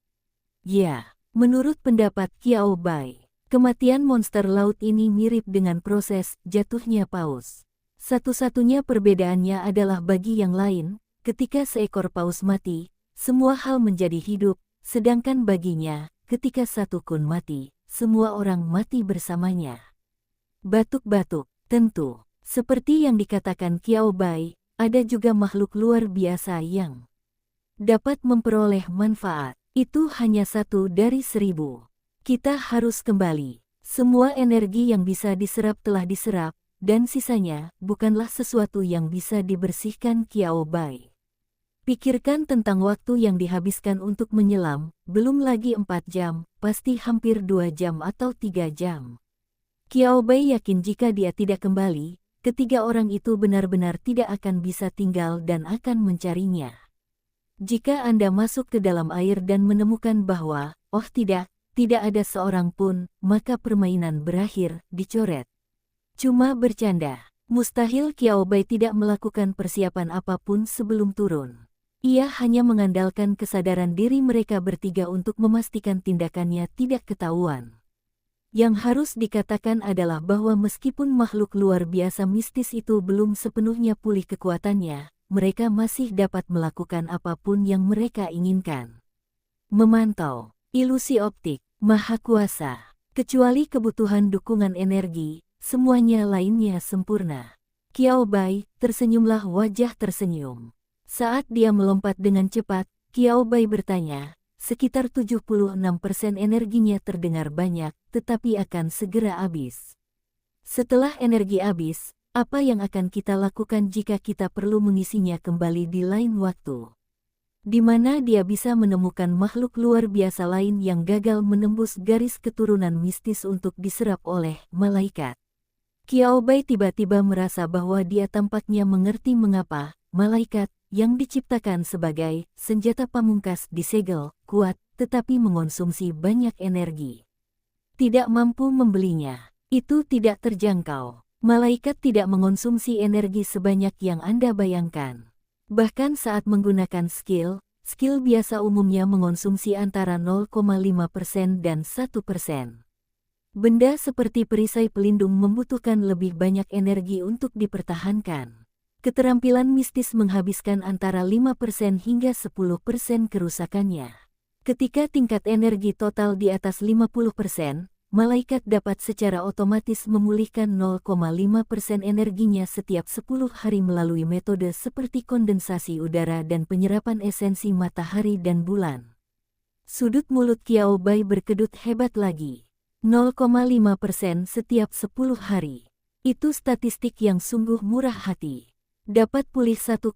Ya, menurut pendapat Qiao Bai, kematian monster laut ini mirip dengan proses jatuhnya paus. Satu-satunya perbedaannya adalah bagi yang lain, ketika seekor paus mati, semua hal menjadi hidup, sedangkan baginya, ketika satu kun mati, semua orang mati bersamanya. Batuk-batuk, tentu, seperti yang dikatakan Qiao Bai, ada juga makhluk luar biasa yang dapat memperoleh manfaat. Itu hanya 1 dari 1000. Kita harus kembali. Semua energi yang bisa diserap telah diserap, dan sisanya bukanlah sesuatu yang bisa dibersihkan Qiao Bai. Pikirkan tentang waktu yang dihabiskan untuk menyelam, belum lagi 4 jam, pasti hampir 2 jam atau 3 jam. Qiao Bai yakin jika dia tidak kembali, ketiga orang itu benar-benar tidak akan bisa tinggal dan akan mencarinya. Jika Anda masuk ke dalam air dan menemukan bahwa, oh tidak ada seorang pun, maka permainan berakhir, dicoret. Cuma bercanda. Mustahil Qiao Bai tidak melakukan persiapan apapun sebelum turun. Ia hanya mengandalkan kesadaran diri mereka bertiga untuk memastikan tindakannya tidak ketahuan. Yang harus dikatakan adalah bahwa meskipun makhluk luar biasa mistis itu belum sepenuhnya pulih kekuatannya, mereka masih dapat melakukan apapun yang mereka inginkan. Memantau, ilusi optik, maha kuasa, kecuali kebutuhan dukungan energi, semuanya lainnya sempurna. Qiao Bai, tersenyumlah wajah tersenyum. Saat dia melompat dengan cepat, Qiao Bai bertanya, sekitar 76% energinya terdengar banyak, tetapi akan segera habis. Setelah energi habis, apa yang akan kita lakukan jika kita perlu mengisinya kembali di lain waktu? Di mana dia bisa menemukan makhluk luar biasa lain yang gagal menembus garis keturunan mistis untuk diserap oleh malaikat. Qiao Bai tiba-tiba merasa bahwa dia tampaknya mengerti mengapa malaikat yang diciptakan sebagai senjata pamungkas disegel, kuat, tetapi mengonsumsi banyak energi. Tidak mampu membelinya. Itu tidak terjangkau. Malaikat tidak mengonsumsi energi sebanyak yang Anda bayangkan. Bahkan saat menggunakan skill biasa umumnya mengonsumsi antara 0,5% dan 1%. Benda seperti perisai pelindung membutuhkan lebih banyak energi untuk dipertahankan. Keterampilan mistis menghabiskan antara 5% hingga 10% kerusakannya. Ketika tingkat energi total di atas 50%, malaikat dapat secara otomatis memulihkan 0,5% energinya setiap 10 hari melalui metode seperti kondensasi udara dan penyerapan esensi matahari dan bulan. Sudut mulut Qiao Bai berkedut hebat lagi. 0,5% setiap 10 hari. Itu statistik yang sungguh murah hati. Dapat pulih 1,5%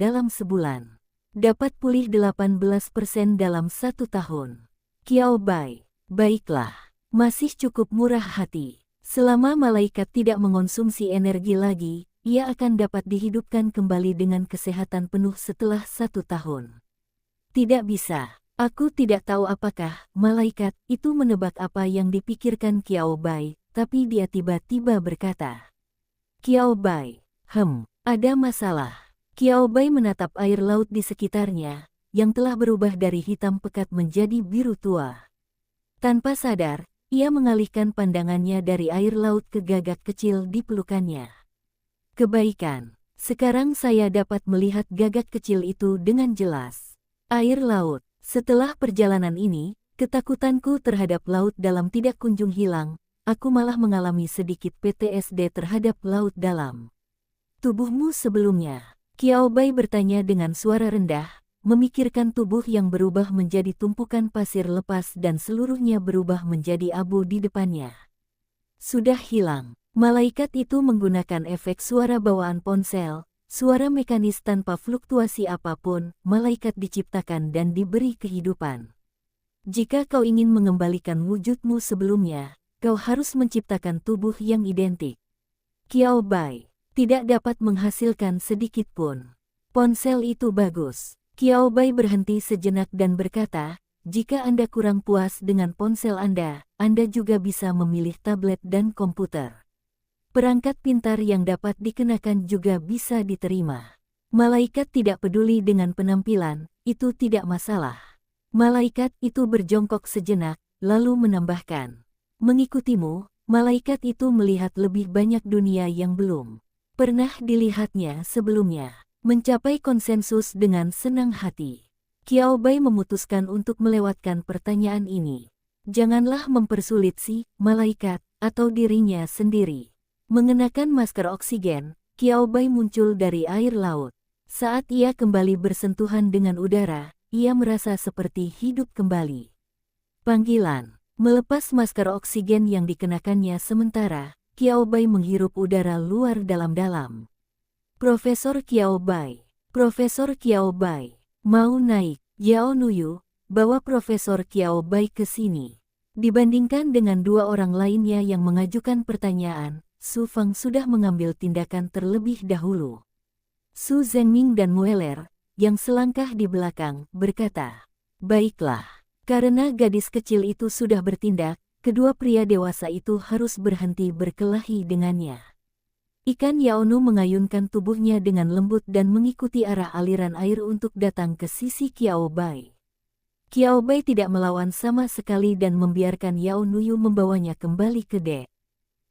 dalam sebulan. Dapat pulih 18% dalam 1 tahun. Qiao Bai, baiklah, masih cukup murah hati. Selama malaikat tidak mengonsumsi energi lagi, ia akan dapat dihidupkan kembali dengan kesehatan penuh setelah 1 tahun. Tidak bisa, aku tidak tahu apakah malaikat itu menebak apa yang dipikirkan Qiao Bai, tapi dia tiba-tiba berkata, Qiao Bai, ada masalah. Qiao Bai menatap air laut di sekitarnya, yang telah berubah dari hitam pekat menjadi biru tua. Tanpa sadar, ia mengalihkan pandangannya dari air laut ke gagak kecil di pelukannya. Kebaikan, sekarang saya dapat melihat gagak kecil itu dengan jelas. Air laut, setelah perjalanan ini, ketakutanku terhadap laut dalam tidak kunjung hilang, aku malah mengalami sedikit PTSD terhadap laut dalam. Tubuhmu sebelumnya, Qiao Bai bertanya dengan suara rendah, memikirkan tubuh yang berubah menjadi tumpukan pasir lepas dan seluruhnya berubah menjadi abu di depannya. Sudah hilang. Malaikat itu menggunakan efek suara bawaan ponsel, suara mekanis tanpa fluktuasi apapun. Malaikat diciptakan dan diberi kehidupan. Jika kau ingin mengembalikan wujudmu sebelumnya, kau harus menciptakan tubuh yang identik. Qiao Bai tidak dapat menghasilkan sedikit pun. Ponsel itu bagus. Qiao Bai berhenti sejenak dan berkata, jika Anda kurang puas dengan ponsel Anda juga bisa memilih tablet dan komputer. Perangkat pintar yang dapat dikenakan juga bisa diterima. Malaikat tidak peduli dengan penampilan, itu tidak masalah. Malaikat itu berjongkok sejenak, lalu menambahkan, mengikutimu, malaikat itu melihat lebih banyak dunia yang belum pernah dilihatnya sebelumnya. Mencapai konsensus dengan senang hati. Qiao Bai memutuskan untuk melewatkan pertanyaan ini. Janganlah mempersulit si malaikat atau dirinya sendiri. Mengenakan masker oksigen, Qiao Bai muncul dari air laut. Saat ia kembali bersentuhan dengan udara, ia merasa seperti hidup kembali. Panggilan. Melepas masker oksigen yang dikenakannya sementara, Qiao Bai menghirup udara luar dalam-dalam. Profesor Qiao Bai. Profesor Qiao Bai. Mau naik. Yao Nuyu, bawa Profesor Qiao Bai ke sini. Dibandingkan dengan dua orang lainnya yang mengajukan pertanyaan, Su Fang sudah mengambil tindakan terlebih dahulu. Su Zhengming dan Mueller, yang selangkah di belakang, berkata, "Baiklah, karena gadis kecil itu sudah bertindak, kedua pria dewasa itu harus berhenti berkelahi dengannya." Ikan Yaonu mengayunkan tubuhnya dengan lembut dan mengikuti arah aliran air untuk datang ke sisi Qiao Bai. Qiao Bai tidak melawan sama sekali dan membiarkan Yao Nuyu membawanya kembali ke dek.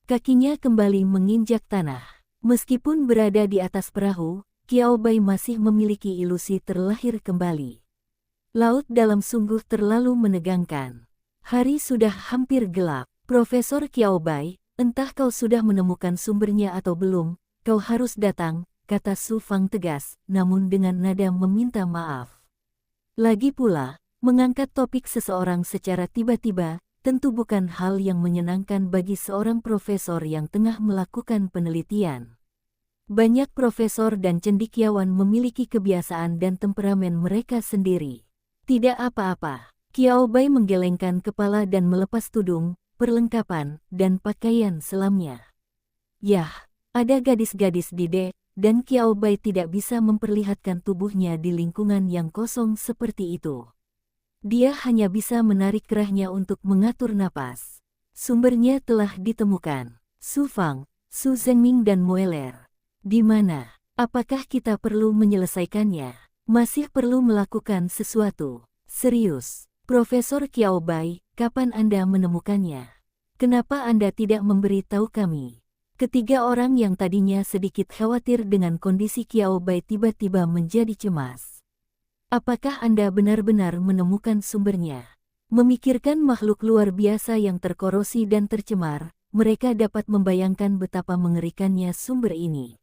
Kakinya kembali menginjak tanah. Meskipun berada di atas perahu, Qiao Bai masih memiliki ilusi terlahir kembali. Laut dalam sungguh terlalu menegangkan. Hari sudah hampir gelap. Profesor Qiao Bai, entah kau sudah menemukan sumbernya atau belum, kau harus datang, kata Su Fang tegas, namun dengan nada meminta maaf. Lagi pula, mengangkat topik seseorang secara tiba-tiba, tentu bukan hal yang menyenangkan bagi seorang profesor yang tengah melakukan penelitian. Banyak profesor dan cendekiawan memiliki kebiasaan dan temperamen mereka sendiri. Tidak apa-apa, Qiao Bai menggelengkan kepala dan melepas tudung, perlengkapan, dan pakaian selamnya. Yah, ada gadis-gadis di dek, dan Qiao Bai tidak bisa memperlihatkan tubuhnya di lingkungan yang kosong seperti itu. Dia hanya bisa menarik kerahnya untuk mengatur napas. Sumbernya telah ditemukan. Su Fang, Su Zhengming dan Mueller. Di mana? Apakah kita perlu menyelesaikannya? Masih perlu melakukan sesuatu. Serius, Profesor Qiao Bai, kapan Anda menemukannya? Kenapa Anda tidak memberi tahu kami? Ketiga orang yang tadinya sedikit khawatir dengan kondisi Qiao Bai tiba-tiba menjadi cemas. Apakah Anda benar-benar menemukan sumbernya? Memikirkan makhluk luar biasa yang terkorosi dan tercemar, mereka dapat membayangkan betapa mengerikannya sumber ini.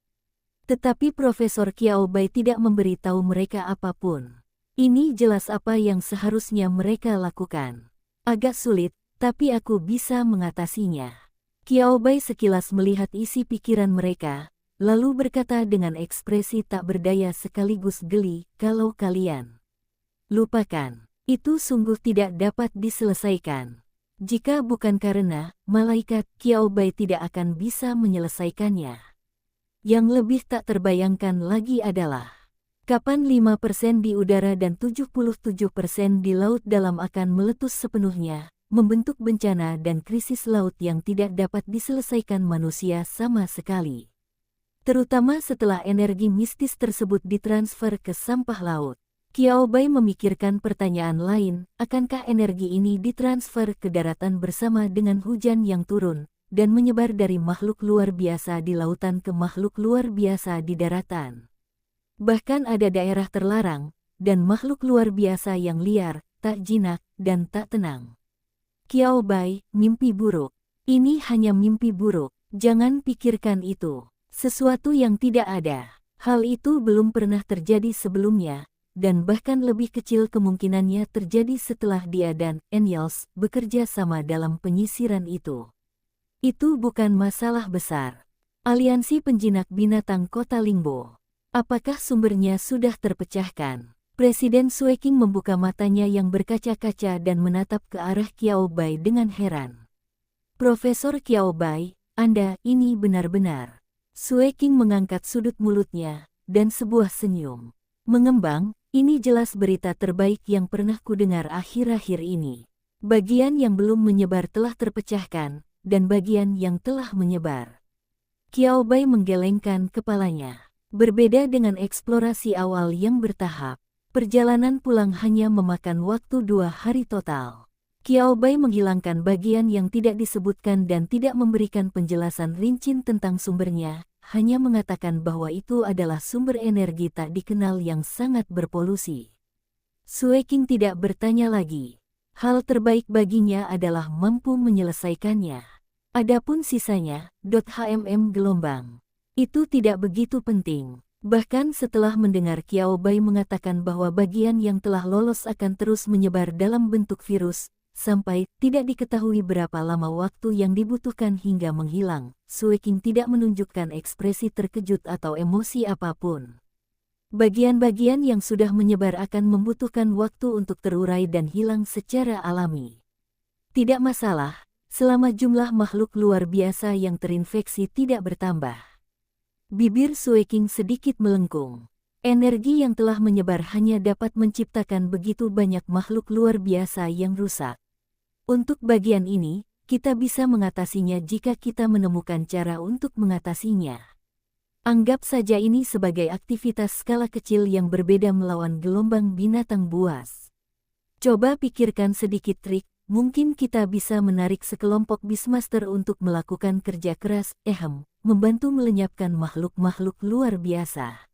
Tetapi Profesor Qiao Bai tidak memberi tahu mereka apapun. Ini jelas apa yang seharusnya mereka lakukan. Agak sulit, tapi aku bisa mengatasinya. Qiao Bai sekilas melihat isi pikiran mereka, lalu berkata dengan ekspresi tak berdaya sekaligus geli, "Kalau kalian lupakan, itu sungguh tidak dapat diselesaikan. Jika bukan karena malaikat, Qiao Bai tidak akan bisa menyelesaikannya." Yang lebih tak terbayangkan lagi adalah, kapan 5% di udara dan 77% di laut dalam akan meletus sepenuhnya, membentuk bencana dan krisis laut yang tidak dapat diselesaikan manusia sama sekali. Terutama setelah energi mistis tersebut ditransfer ke sampah laut. Qiao Bai memikirkan pertanyaan lain, akankah energi ini ditransfer ke daratan bersama dengan hujan yang turun, dan menyebar dari makhluk luar biasa di lautan ke makhluk luar biasa di daratan. Bahkan ada daerah terlarang, dan makhluk luar biasa yang liar, tak jinak, dan tak tenang. Qiao Bai, mimpi buruk. Ini hanya mimpi buruk, jangan pikirkan itu. Sesuatu yang tidak ada. Hal itu belum pernah terjadi sebelumnya, dan bahkan lebih kecil kemungkinannya terjadi setelah dia dan Enyels bekerja sama dalam penyisiran itu. Itu bukan masalah besar. Aliansi penjinak binatang Kota Lingbo. Apakah sumbernya sudah terpecahkan? Presiden Sue King membuka matanya yang berkaca-kaca dan menatap ke arah Qiao Bai dengan heran. Profesor Qiao Bai, Anda ini benar-benar. Sue King mengangkat sudut mulutnya, dan sebuah senyum mengembang, ini jelas berita terbaik yang pernah kudengar akhir-akhir ini. Bagian yang belum menyebar telah terpecahkan, dan bagian yang telah menyebar. Qiao Bai menggelengkan kepalanya. Berbeda dengan eksplorasi awal yang bertahap, perjalanan pulang hanya memakan waktu 2 hari total. Qiao Bai menghilangkan bagian yang tidak disebutkan dan tidak memberikan penjelasan rinci tentang sumbernya, hanya mengatakan bahwa itu adalah sumber energi tak dikenal yang sangat berpolusi. Sue King tidak bertanya lagi. Hal terbaik baginya adalah mampu menyelesaikannya. Adapun sisanya, gelombang. Itu tidak begitu penting. Bahkan setelah mendengar Qiao Bai mengatakan bahwa bagian yang telah lolos akan terus menyebar dalam bentuk virus, sampai tidak diketahui berapa lama waktu yang dibutuhkan hingga menghilang, Sue King tidak menunjukkan ekspresi terkejut atau emosi apapun. Bagian-bagian yang sudah menyebar akan membutuhkan waktu untuk terurai dan hilang secara alami. Tidak masalah, selama jumlah makhluk luar biasa yang terinfeksi tidak bertambah. Bibir Sueking sedikit melengkung. Energi yang telah menyebar hanya dapat menciptakan begitu banyak makhluk luar biasa yang rusak. Untuk bagian ini, kita bisa mengatasinya jika kita menemukan cara untuk mengatasinya. Anggap saja ini sebagai aktivitas skala kecil yang berbeda melawan gelombang binatang buas. Coba pikirkan sedikit trik, mungkin kita bisa menarik sekelompok Beastmaster untuk melakukan kerja keras, membantu melenyapkan makhluk-makhluk luar biasa.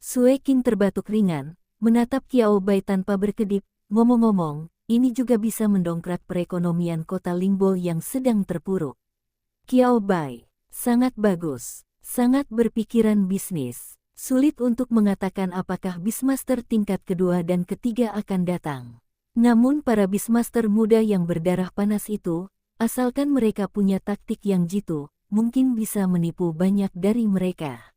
Sueking terbatuk ringan, menatap Qiao Bai tanpa berkedip. Ngomong-ngomong, ini juga bisa mendongkrak perekonomian kota Lingbo yang sedang terpuruk. Qiao Bai, sangat bagus, sangat berpikiran bisnis. Sulit untuk mengatakan apakah Beastmaster tingkat kedua dan ketiga akan datang. Namun para Beastmaster muda yang berdarah panas itu, asalkan mereka punya taktik yang jitu, mungkin bisa menipu banyak dari mereka.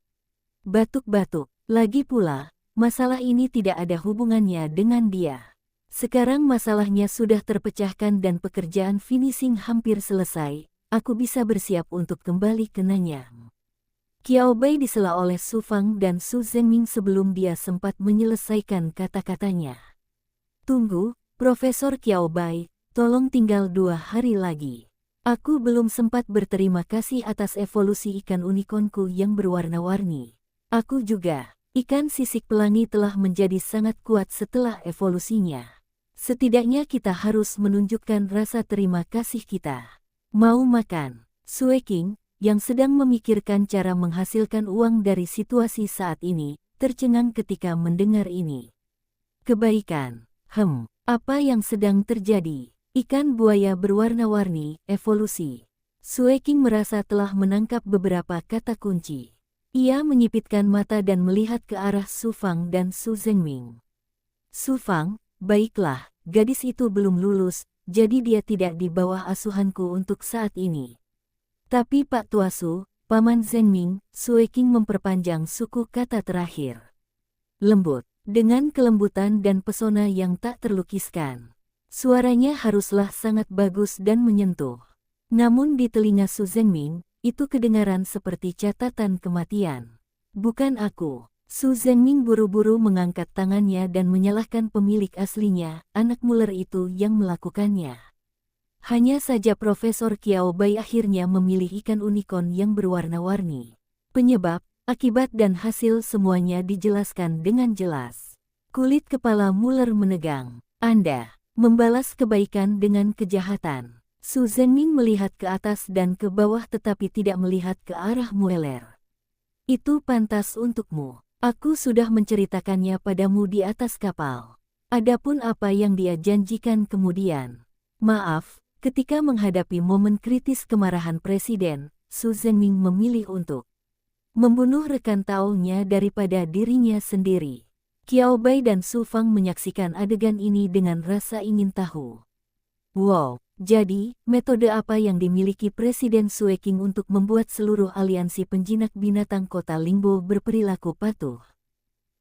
Batuk-batuk, lagi pula, masalah ini tidak ada hubungannya dengan dia. Sekarang masalahnya sudah terpecahkan dan pekerjaan finishing hampir selesai, aku bisa bersiap untuk kembali ke Nanyang. Qiao Bai disela oleh Su Fang dan Su Zhenming sebelum dia sempat menyelesaikan kata-katanya. Tunggu, Profesor Qiao Bai, tolong tinggal 2 hari lagi. Aku belum sempat berterima kasih atas evolusi ikan unicornku yang berwarna-warni. Aku juga, ikan sisik pelangi telah menjadi sangat kuat setelah evolusinya. Setidaknya kita harus menunjukkan rasa terima kasih kita. Mau makan? Sueking, yang sedang memikirkan cara menghasilkan uang dari situasi saat ini, tercengang ketika mendengar ini. Kebaikan, apa yang sedang terjadi? Ikan buaya berwarna-warni, evolusi. Sueking merasa telah menangkap beberapa kata kunci. Ia menyipitkan mata dan melihat ke arah Su Fang dan Su Zhenming. Su Fang, baiklah, gadis itu belum lulus, jadi dia tidak di bawah asuhanku untuk saat ini. Tapi Pak Tua Su, Paman Zhenming, Sueking memperpanjang suku kata terakhir. Lembut, dengan kelembutan dan pesona yang tak terlukiskan. Suaranya haruslah sangat bagus dan menyentuh. Namun di telinga Su Zhenming, itu kedengaran seperti catatan kematian. Bukan aku. Su Zhenming buru-buru mengangkat tangannya dan menyalahkan pemilik aslinya, anak Muller itu yang melakukannya. Hanya saja Profesor Qiao Bai akhirnya memilih ikan unicorn yang berwarna-warni. Penyebab, akibat dan hasil semuanya dijelaskan dengan jelas. Kulit kepala Muller menegang. Anda membalas kebaikan dengan kejahatan. Su Zhenming melihat ke atas dan ke bawah tetapi tidak melihat ke arah Mueller. Itu pantas untukmu. Aku sudah menceritakannya padamu di atas kapal. Adapun apa yang dia janjikan kemudian. Maaf, ketika menghadapi momen kritis kemarahan Presiden, Su Zhenming memilih untuk membunuh rekan Tao-nya daripada dirinya sendiri. Qiao Bai dan Su Fang menyaksikan adegan ini dengan rasa ingin tahu. Wow. Jadi, metode apa yang dimiliki Presiden Sueking untuk membuat seluruh aliansi penjinak binatang kota Lingbo berperilaku patuh?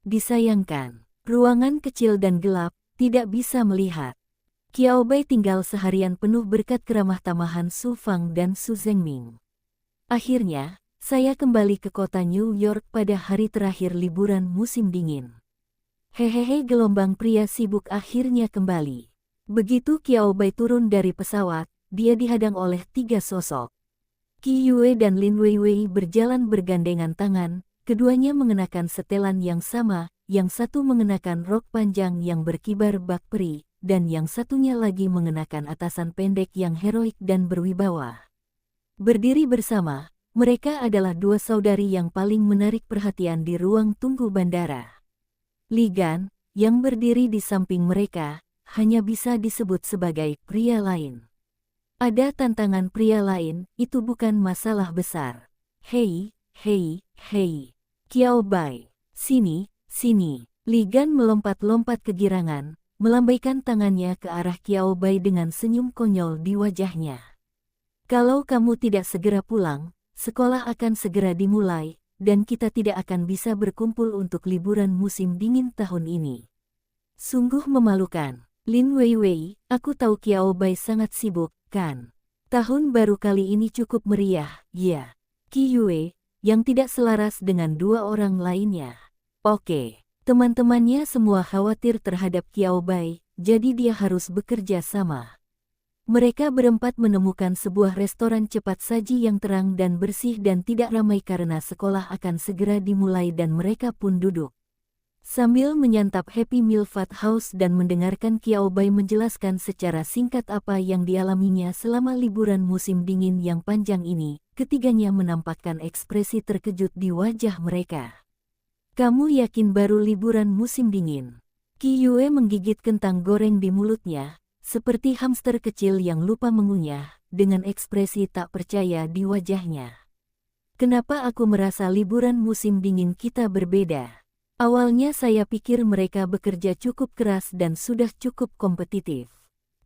Disayangkan, ruangan kecil dan gelap, tidak bisa melihat. Qiao Bai tinggal seharian penuh berkat keramah tamahan Su Fang dan Su Zhenming. Akhirnya, saya kembali ke kota New York pada hari terakhir liburan musim dingin. Hehehe, gelombang pria sibuk akhirnya kembali. Begitu Qiao Bai turun dari pesawat, dia dihadang oleh 3 sosok. Qi Yue dan Lin Weiwei berjalan bergandengan tangan, keduanya mengenakan setelan yang sama, yang satu mengenakan rok panjang yang berkibar bak peri, dan yang satunya lagi mengenakan atasan pendek yang heroik dan berwibawa. Berdiri bersama, mereka adalah 2 saudari yang paling menarik perhatian di ruang tunggu bandara. Li Gan, yang berdiri di samping mereka, hanya bisa disebut sebagai pria lain. Ada tantangan pria lain, itu bukan masalah besar. Hei, Qiao Bai, sini. Li Gan melompat-lompat kegirangan, melambaikan tangannya ke arah Qiao Bai dengan senyum konyol di wajahnya. Kalau kamu tidak segera pulang, sekolah akan segera dimulai, dan kita tidak akan bisa berkumpul untuk liburan musim dingin tahun ini. Sungguh memalukan. Lin Weiwei, aku tahu Qiao Bai sangat sibuk, kan? Tahun baru kali ini cukup meriah, ya. Qi Yue, yang tidak selaras dengan dua orang lainnya. Oke, teman-temannya semua khawatir terhadap Qiao Bai, jadi dia harus bekerja sama. Mereka berempat menemukan sebuah restoran cepat saji yang terang dan bersih dan tidak ramai karena sekolah akan segera dimulai dan mereka pun duduk. Sambil menyantap Happy Meal Fat House dan mendengarkan Qiao Bai menjelaskan secara singkat apa yang dialaminya selama liburan musim dingin yang panjang ini, ketiganya menampakkan ekspresi terkejut di wajah mereka. Kamu yakin baru liburan musim dingin? Qi Yue menggigit kentang goreng di mulutnya, seperti hamster kecil yang lupa mengunyah, dengan ekspresi tak percaya di wajahnya. Kenapa aku merasa liburan musim dingin kita berbeda? Awalnya saya pikir mereka bekerja cukup keras dan sudah cukup kompetitif.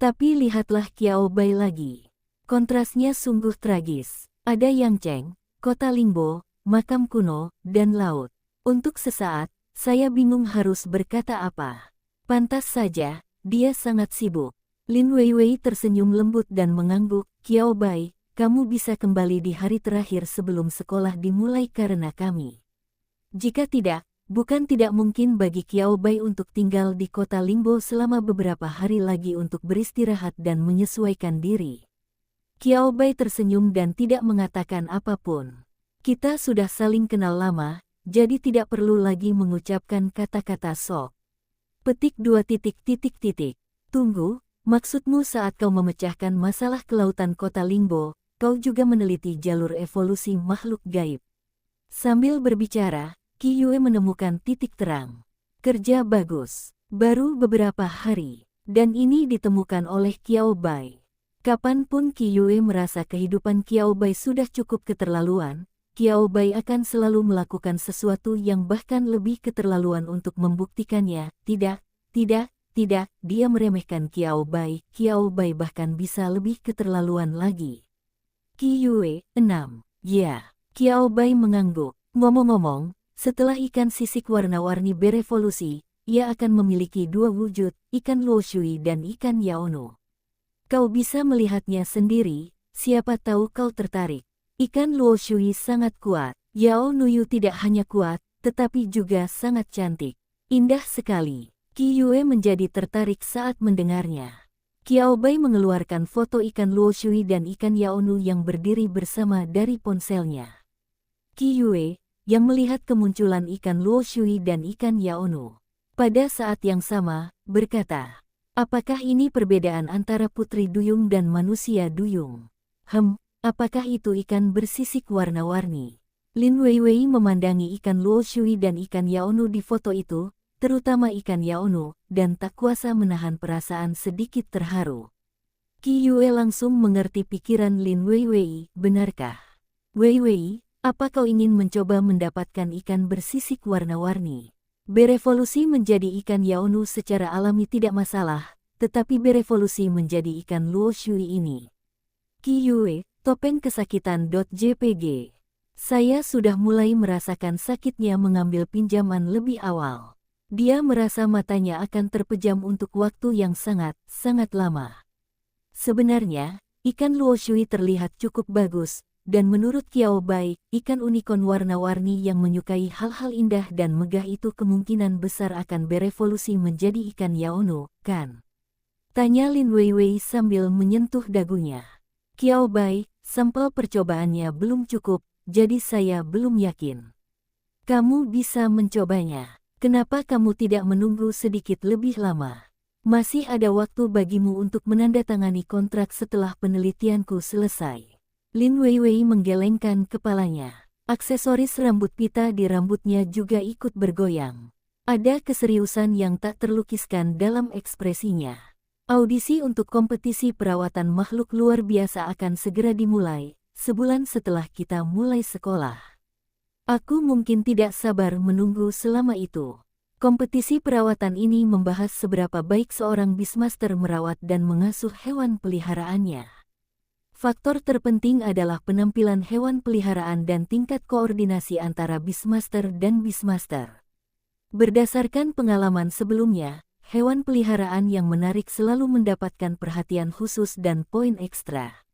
Tapi lihatlah Qiao Bai lagi. Kontrasnya sungguh tragis. Ada Yangcheng, kota Lingbo, makam kuno, dan laut. Untuk sesaat, saya bingung harus berkata apa. Pantas saja, dia sangat sibuk. Lin Weiwei tersenyum lembut dan mengangguk. Qiao Bai, kamu bisa kembali di hari terakhir sebelum sekolah dimulai karena kami. Jika tidak, bukan tidak mungkin bagi Qiao Bai untuk tinggal di kota Lingbo selama beberapa hari lagi untuk beristirahat dan menyesuaikan diri. Qiao Bai tersenyum dan tidak mengatakan apapun. Kita sudah saling kenal lama, jadi tidak perlu lagi mengucapkan kata-kata sok. Petik 2. Tunggu, maksudmu saat kau memecahkan masalah kelautan kota Lingbo, kau juga meneliti jalur evolusi makhluk gaib. Sambil berbicara, Qi Yue menemukan titik terang. Kerja bagus. Baru beberapa hari. Dan ini ditemukan oleh Qiao Bai. Kapanpun Qi Yue merasa kehidupan Qiao Bai sudah cukup keterlaluan, Qiao Bai akan selalu melakukan sesuatu yang bahkan lebih keterlaluan untuk membuktikannya. Tidak, dia meremehkan Qiao Bai. Qiao Bai bahkan bisa lebih keterlaluan lagi. Qi Yue, 6. Ya, Qiao Bai mengangguk. Ngomong-ngomong, setelah ikan sisik warna-warni berevolusi, ia akan memiliki dua wujud, ikan Luo Shui dan ikan Yaonu. Kau bisa melihatnya sendiri, siapa tahu kau tertarik. Ikan Luo Shui sangat kuat, Yaonu tidak hanya kuat, tetapi juga sangat cantik. Indah sekali. Qi Yue menjadi tertarik saat mendengarnya. Qiao Bai mengeluarkan foto ikan Luo Shui dan ikan Yaonu yang berdiri bersama dari ponselnya. Qi Yue, yang melihat kemunculan ikan Luo Shui dan ikan Yaonu, pada saat yang sama, berkata, apakah ini perbedaan antara putri duyung dan manusia duyung? Apakah itu ikan bersisik warna-warni? Lin Weiwei memandangi ikan Luo Shui dan ikan Yaonu di foto itu, terutama ikan Yaonu, dan tak kuasa menahan perasaan sedikit terharu. Qi Yue langsung mengerti pikiran Lin Weiwei, benarkah? Weiwei, apa kau ingin mencoba mendapatkan ikan bersisik warna-warni? Berevolusi menjadi ikan Yaonu secara alami tidak masalah, tetapi berevolusi menjadi ikan Luo Shui ini. Qi Yue, topeng kesakitan.jpg. Saya sudah mulai merasakan sakitnya mengambil pinjaman lebih awal. Dia merasa matanya akan terpejam untuk waktu yang sangat lama. Sebenarnya, ikan Luo Shui terlihat cukup bagus, dan menurut Qiao Bai, ikan unicorn warna-warni yang menyukai hal-hal indah dan megah itu kemungkinan besar akan berevolusi menjadi ikan Yaonu, kan? Tanya Lin Weiwei sambil menyentuh dagunya. Qiao Bai, sampel percobaannya belum cukup, jadi saya belum yakin. Kamu bisa mencobanya. Kenapa kamu tidak menunggu sedikit lebih lama? Masih ada waktu bagimu untuk menandatangani kontrak setelah penelitianku selesai. Lin Weiwei menggelengkan kepalanya. Aksesoris rambut pita di rambutnya juga ikut bergoyang. Ada keseriusan yang tak terlukiskan dalam ekspresinya. Audisi untuk kompetisi perawatan makhluk luar biasa akan segera dimulai, sebulan setelah kita mulai sekolah. Aku mungkin tidak sabar menunggu selama itu. Kompetisi perawatan ini membahas seberapa baik seorang Beastmaster merawat dan mengasuh hewan peliharaannya. Faktor terpenting adalah penampilan hewan peliharaan dan tingkat koordinasi antara Beastmaster dan Beastmaster. Berdasarkan pengalaman sebelumnya, hewan peliharaan yang menarik selalu mendapatkan perhatian khusus dan poin ekstra.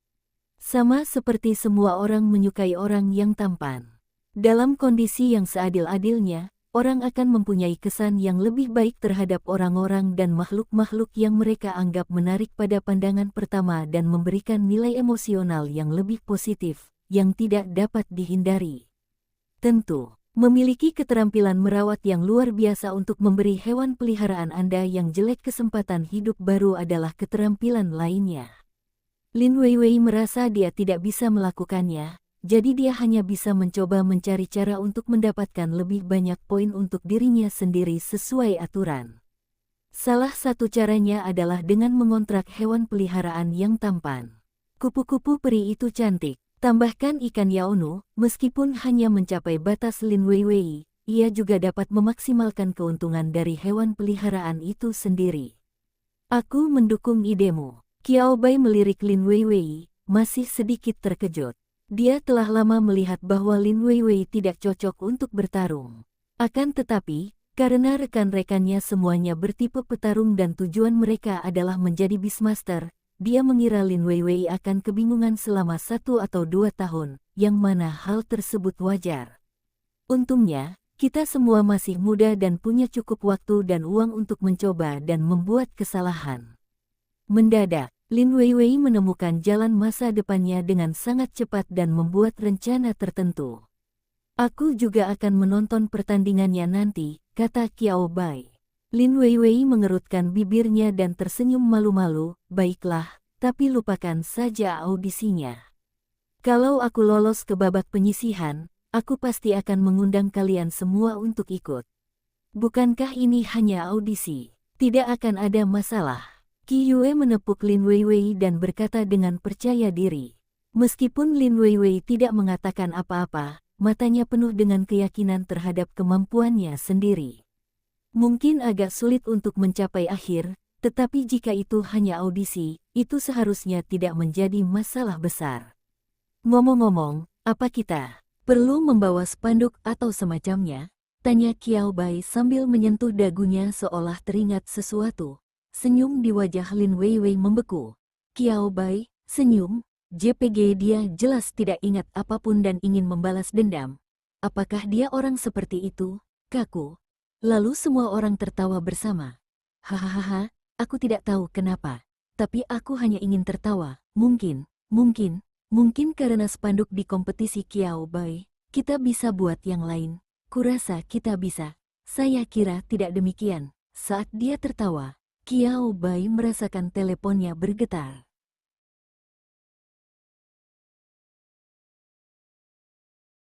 Sama seperti semua orang menyukai orang yang tampan. Dalam kondisi yang seadil-adilnya, orang akan mempunyai kesan yang lebih baik terhadap orang-orang dan makhluk-makhluk yang mereka anggap menarik pada pandangan pertama dan memberikan nilai emosional yang lebih positif, yang tidak dapat dihindari. Tentu, memiliki keterampilan merawat yang luar biasa untuk memberi hewan peliharaan Anda yang jelek kesempatan hidup baru adalah keterampilan lainnya. Lin Weiwei merasa dia tidak bisa melakukannya, jadi dia hanya bisa mencoba mencari cara untuk mendapatkan lebih banyak poin untuk dirinya sendiri sesuai aturan. Salah satu caranya adalah dengan mengontrak hewan peliharaan yang tampan. Kupu-kupu peri itu cantik. Tambahkan ikan yaonu, meskipun hanya mencapai batas Lin Weiwei, ia juga dapat memaksimalkan keuntungan dari hewan peliharaan itu sendiri. Aku mendukung idemu. Qiao Bai melirik Lin Weiwei, masih sedikit terkejut. Dia telah lama melihat bahwa Lin Weiwei tidak cocok untuk bertarung. Akan tetapi, karena rekan-rekannya semuanya bertipe petarung dan tujuan mereka adalah menjadi Beastmaster, dia mengira Lin Weiwei akan kebingungan selama 1 atau 2 tahun, yang mana hal tersebut wajar. Untungnya, kita semua masih muda dan punya cukup waktu dan uang untuk mencoba dan membuat kesalahan. Mendadak, Lin Weiwei menemukan jalan masa depannya dengan sangat cepat dan membuat rencana tertentu. Aku juga akan menonton pertandingannya nanti, kata Qiao Bai. Lin Weiwei mengerutkan bibirnya dan tersenyum malu-malu, baiklah, tapi lupakan saja audisinya. Kalau aku lolos ke babak penyisihan, aku pasti akan mengundang kalian semua untuk ikut. Bukankah ini hanya audisi? Tidak akan ada masalah. Qi Yue menepuk Lin Weiwei dan berkata dengan percaya diri. Meskipun Lin Weiwei tidak mengatakan apa-apa, matanya penuh dengan keyakinan terhadap kemampuannya sendiri. Mungkin agak sulit untuk mencapai akhir, tetapi jika itu hanya audisi, itu seharusnya tidak menjadi masalah besar. Ngomong-ngomong, apa kita perlu membawa spanduk atau semacamnya? Tanya Qiao Bai sambil menyentuh dagunya seolah teringat sesuatu. Senyum di wajah Lin Weiwei membeku. Qiao Bai, senyum, JPG dia jelas tidak ingat apapun dan ingin membalas dendam. Apakah dia orang seperti itu, kaku? Lalu semua orang tertawa bersama. Hahaha, aku tidak tahu kenapa. Tapi aku hanya ingin tertawa. Mungkin karena spanduk di kompetisi Qiao Bai, kita bisa buat yang lain. Kurasa kita bisa. Saya kira tidak demikian. Saat dia tertawa, Qiao Bai merasakan teleponnya bergetar.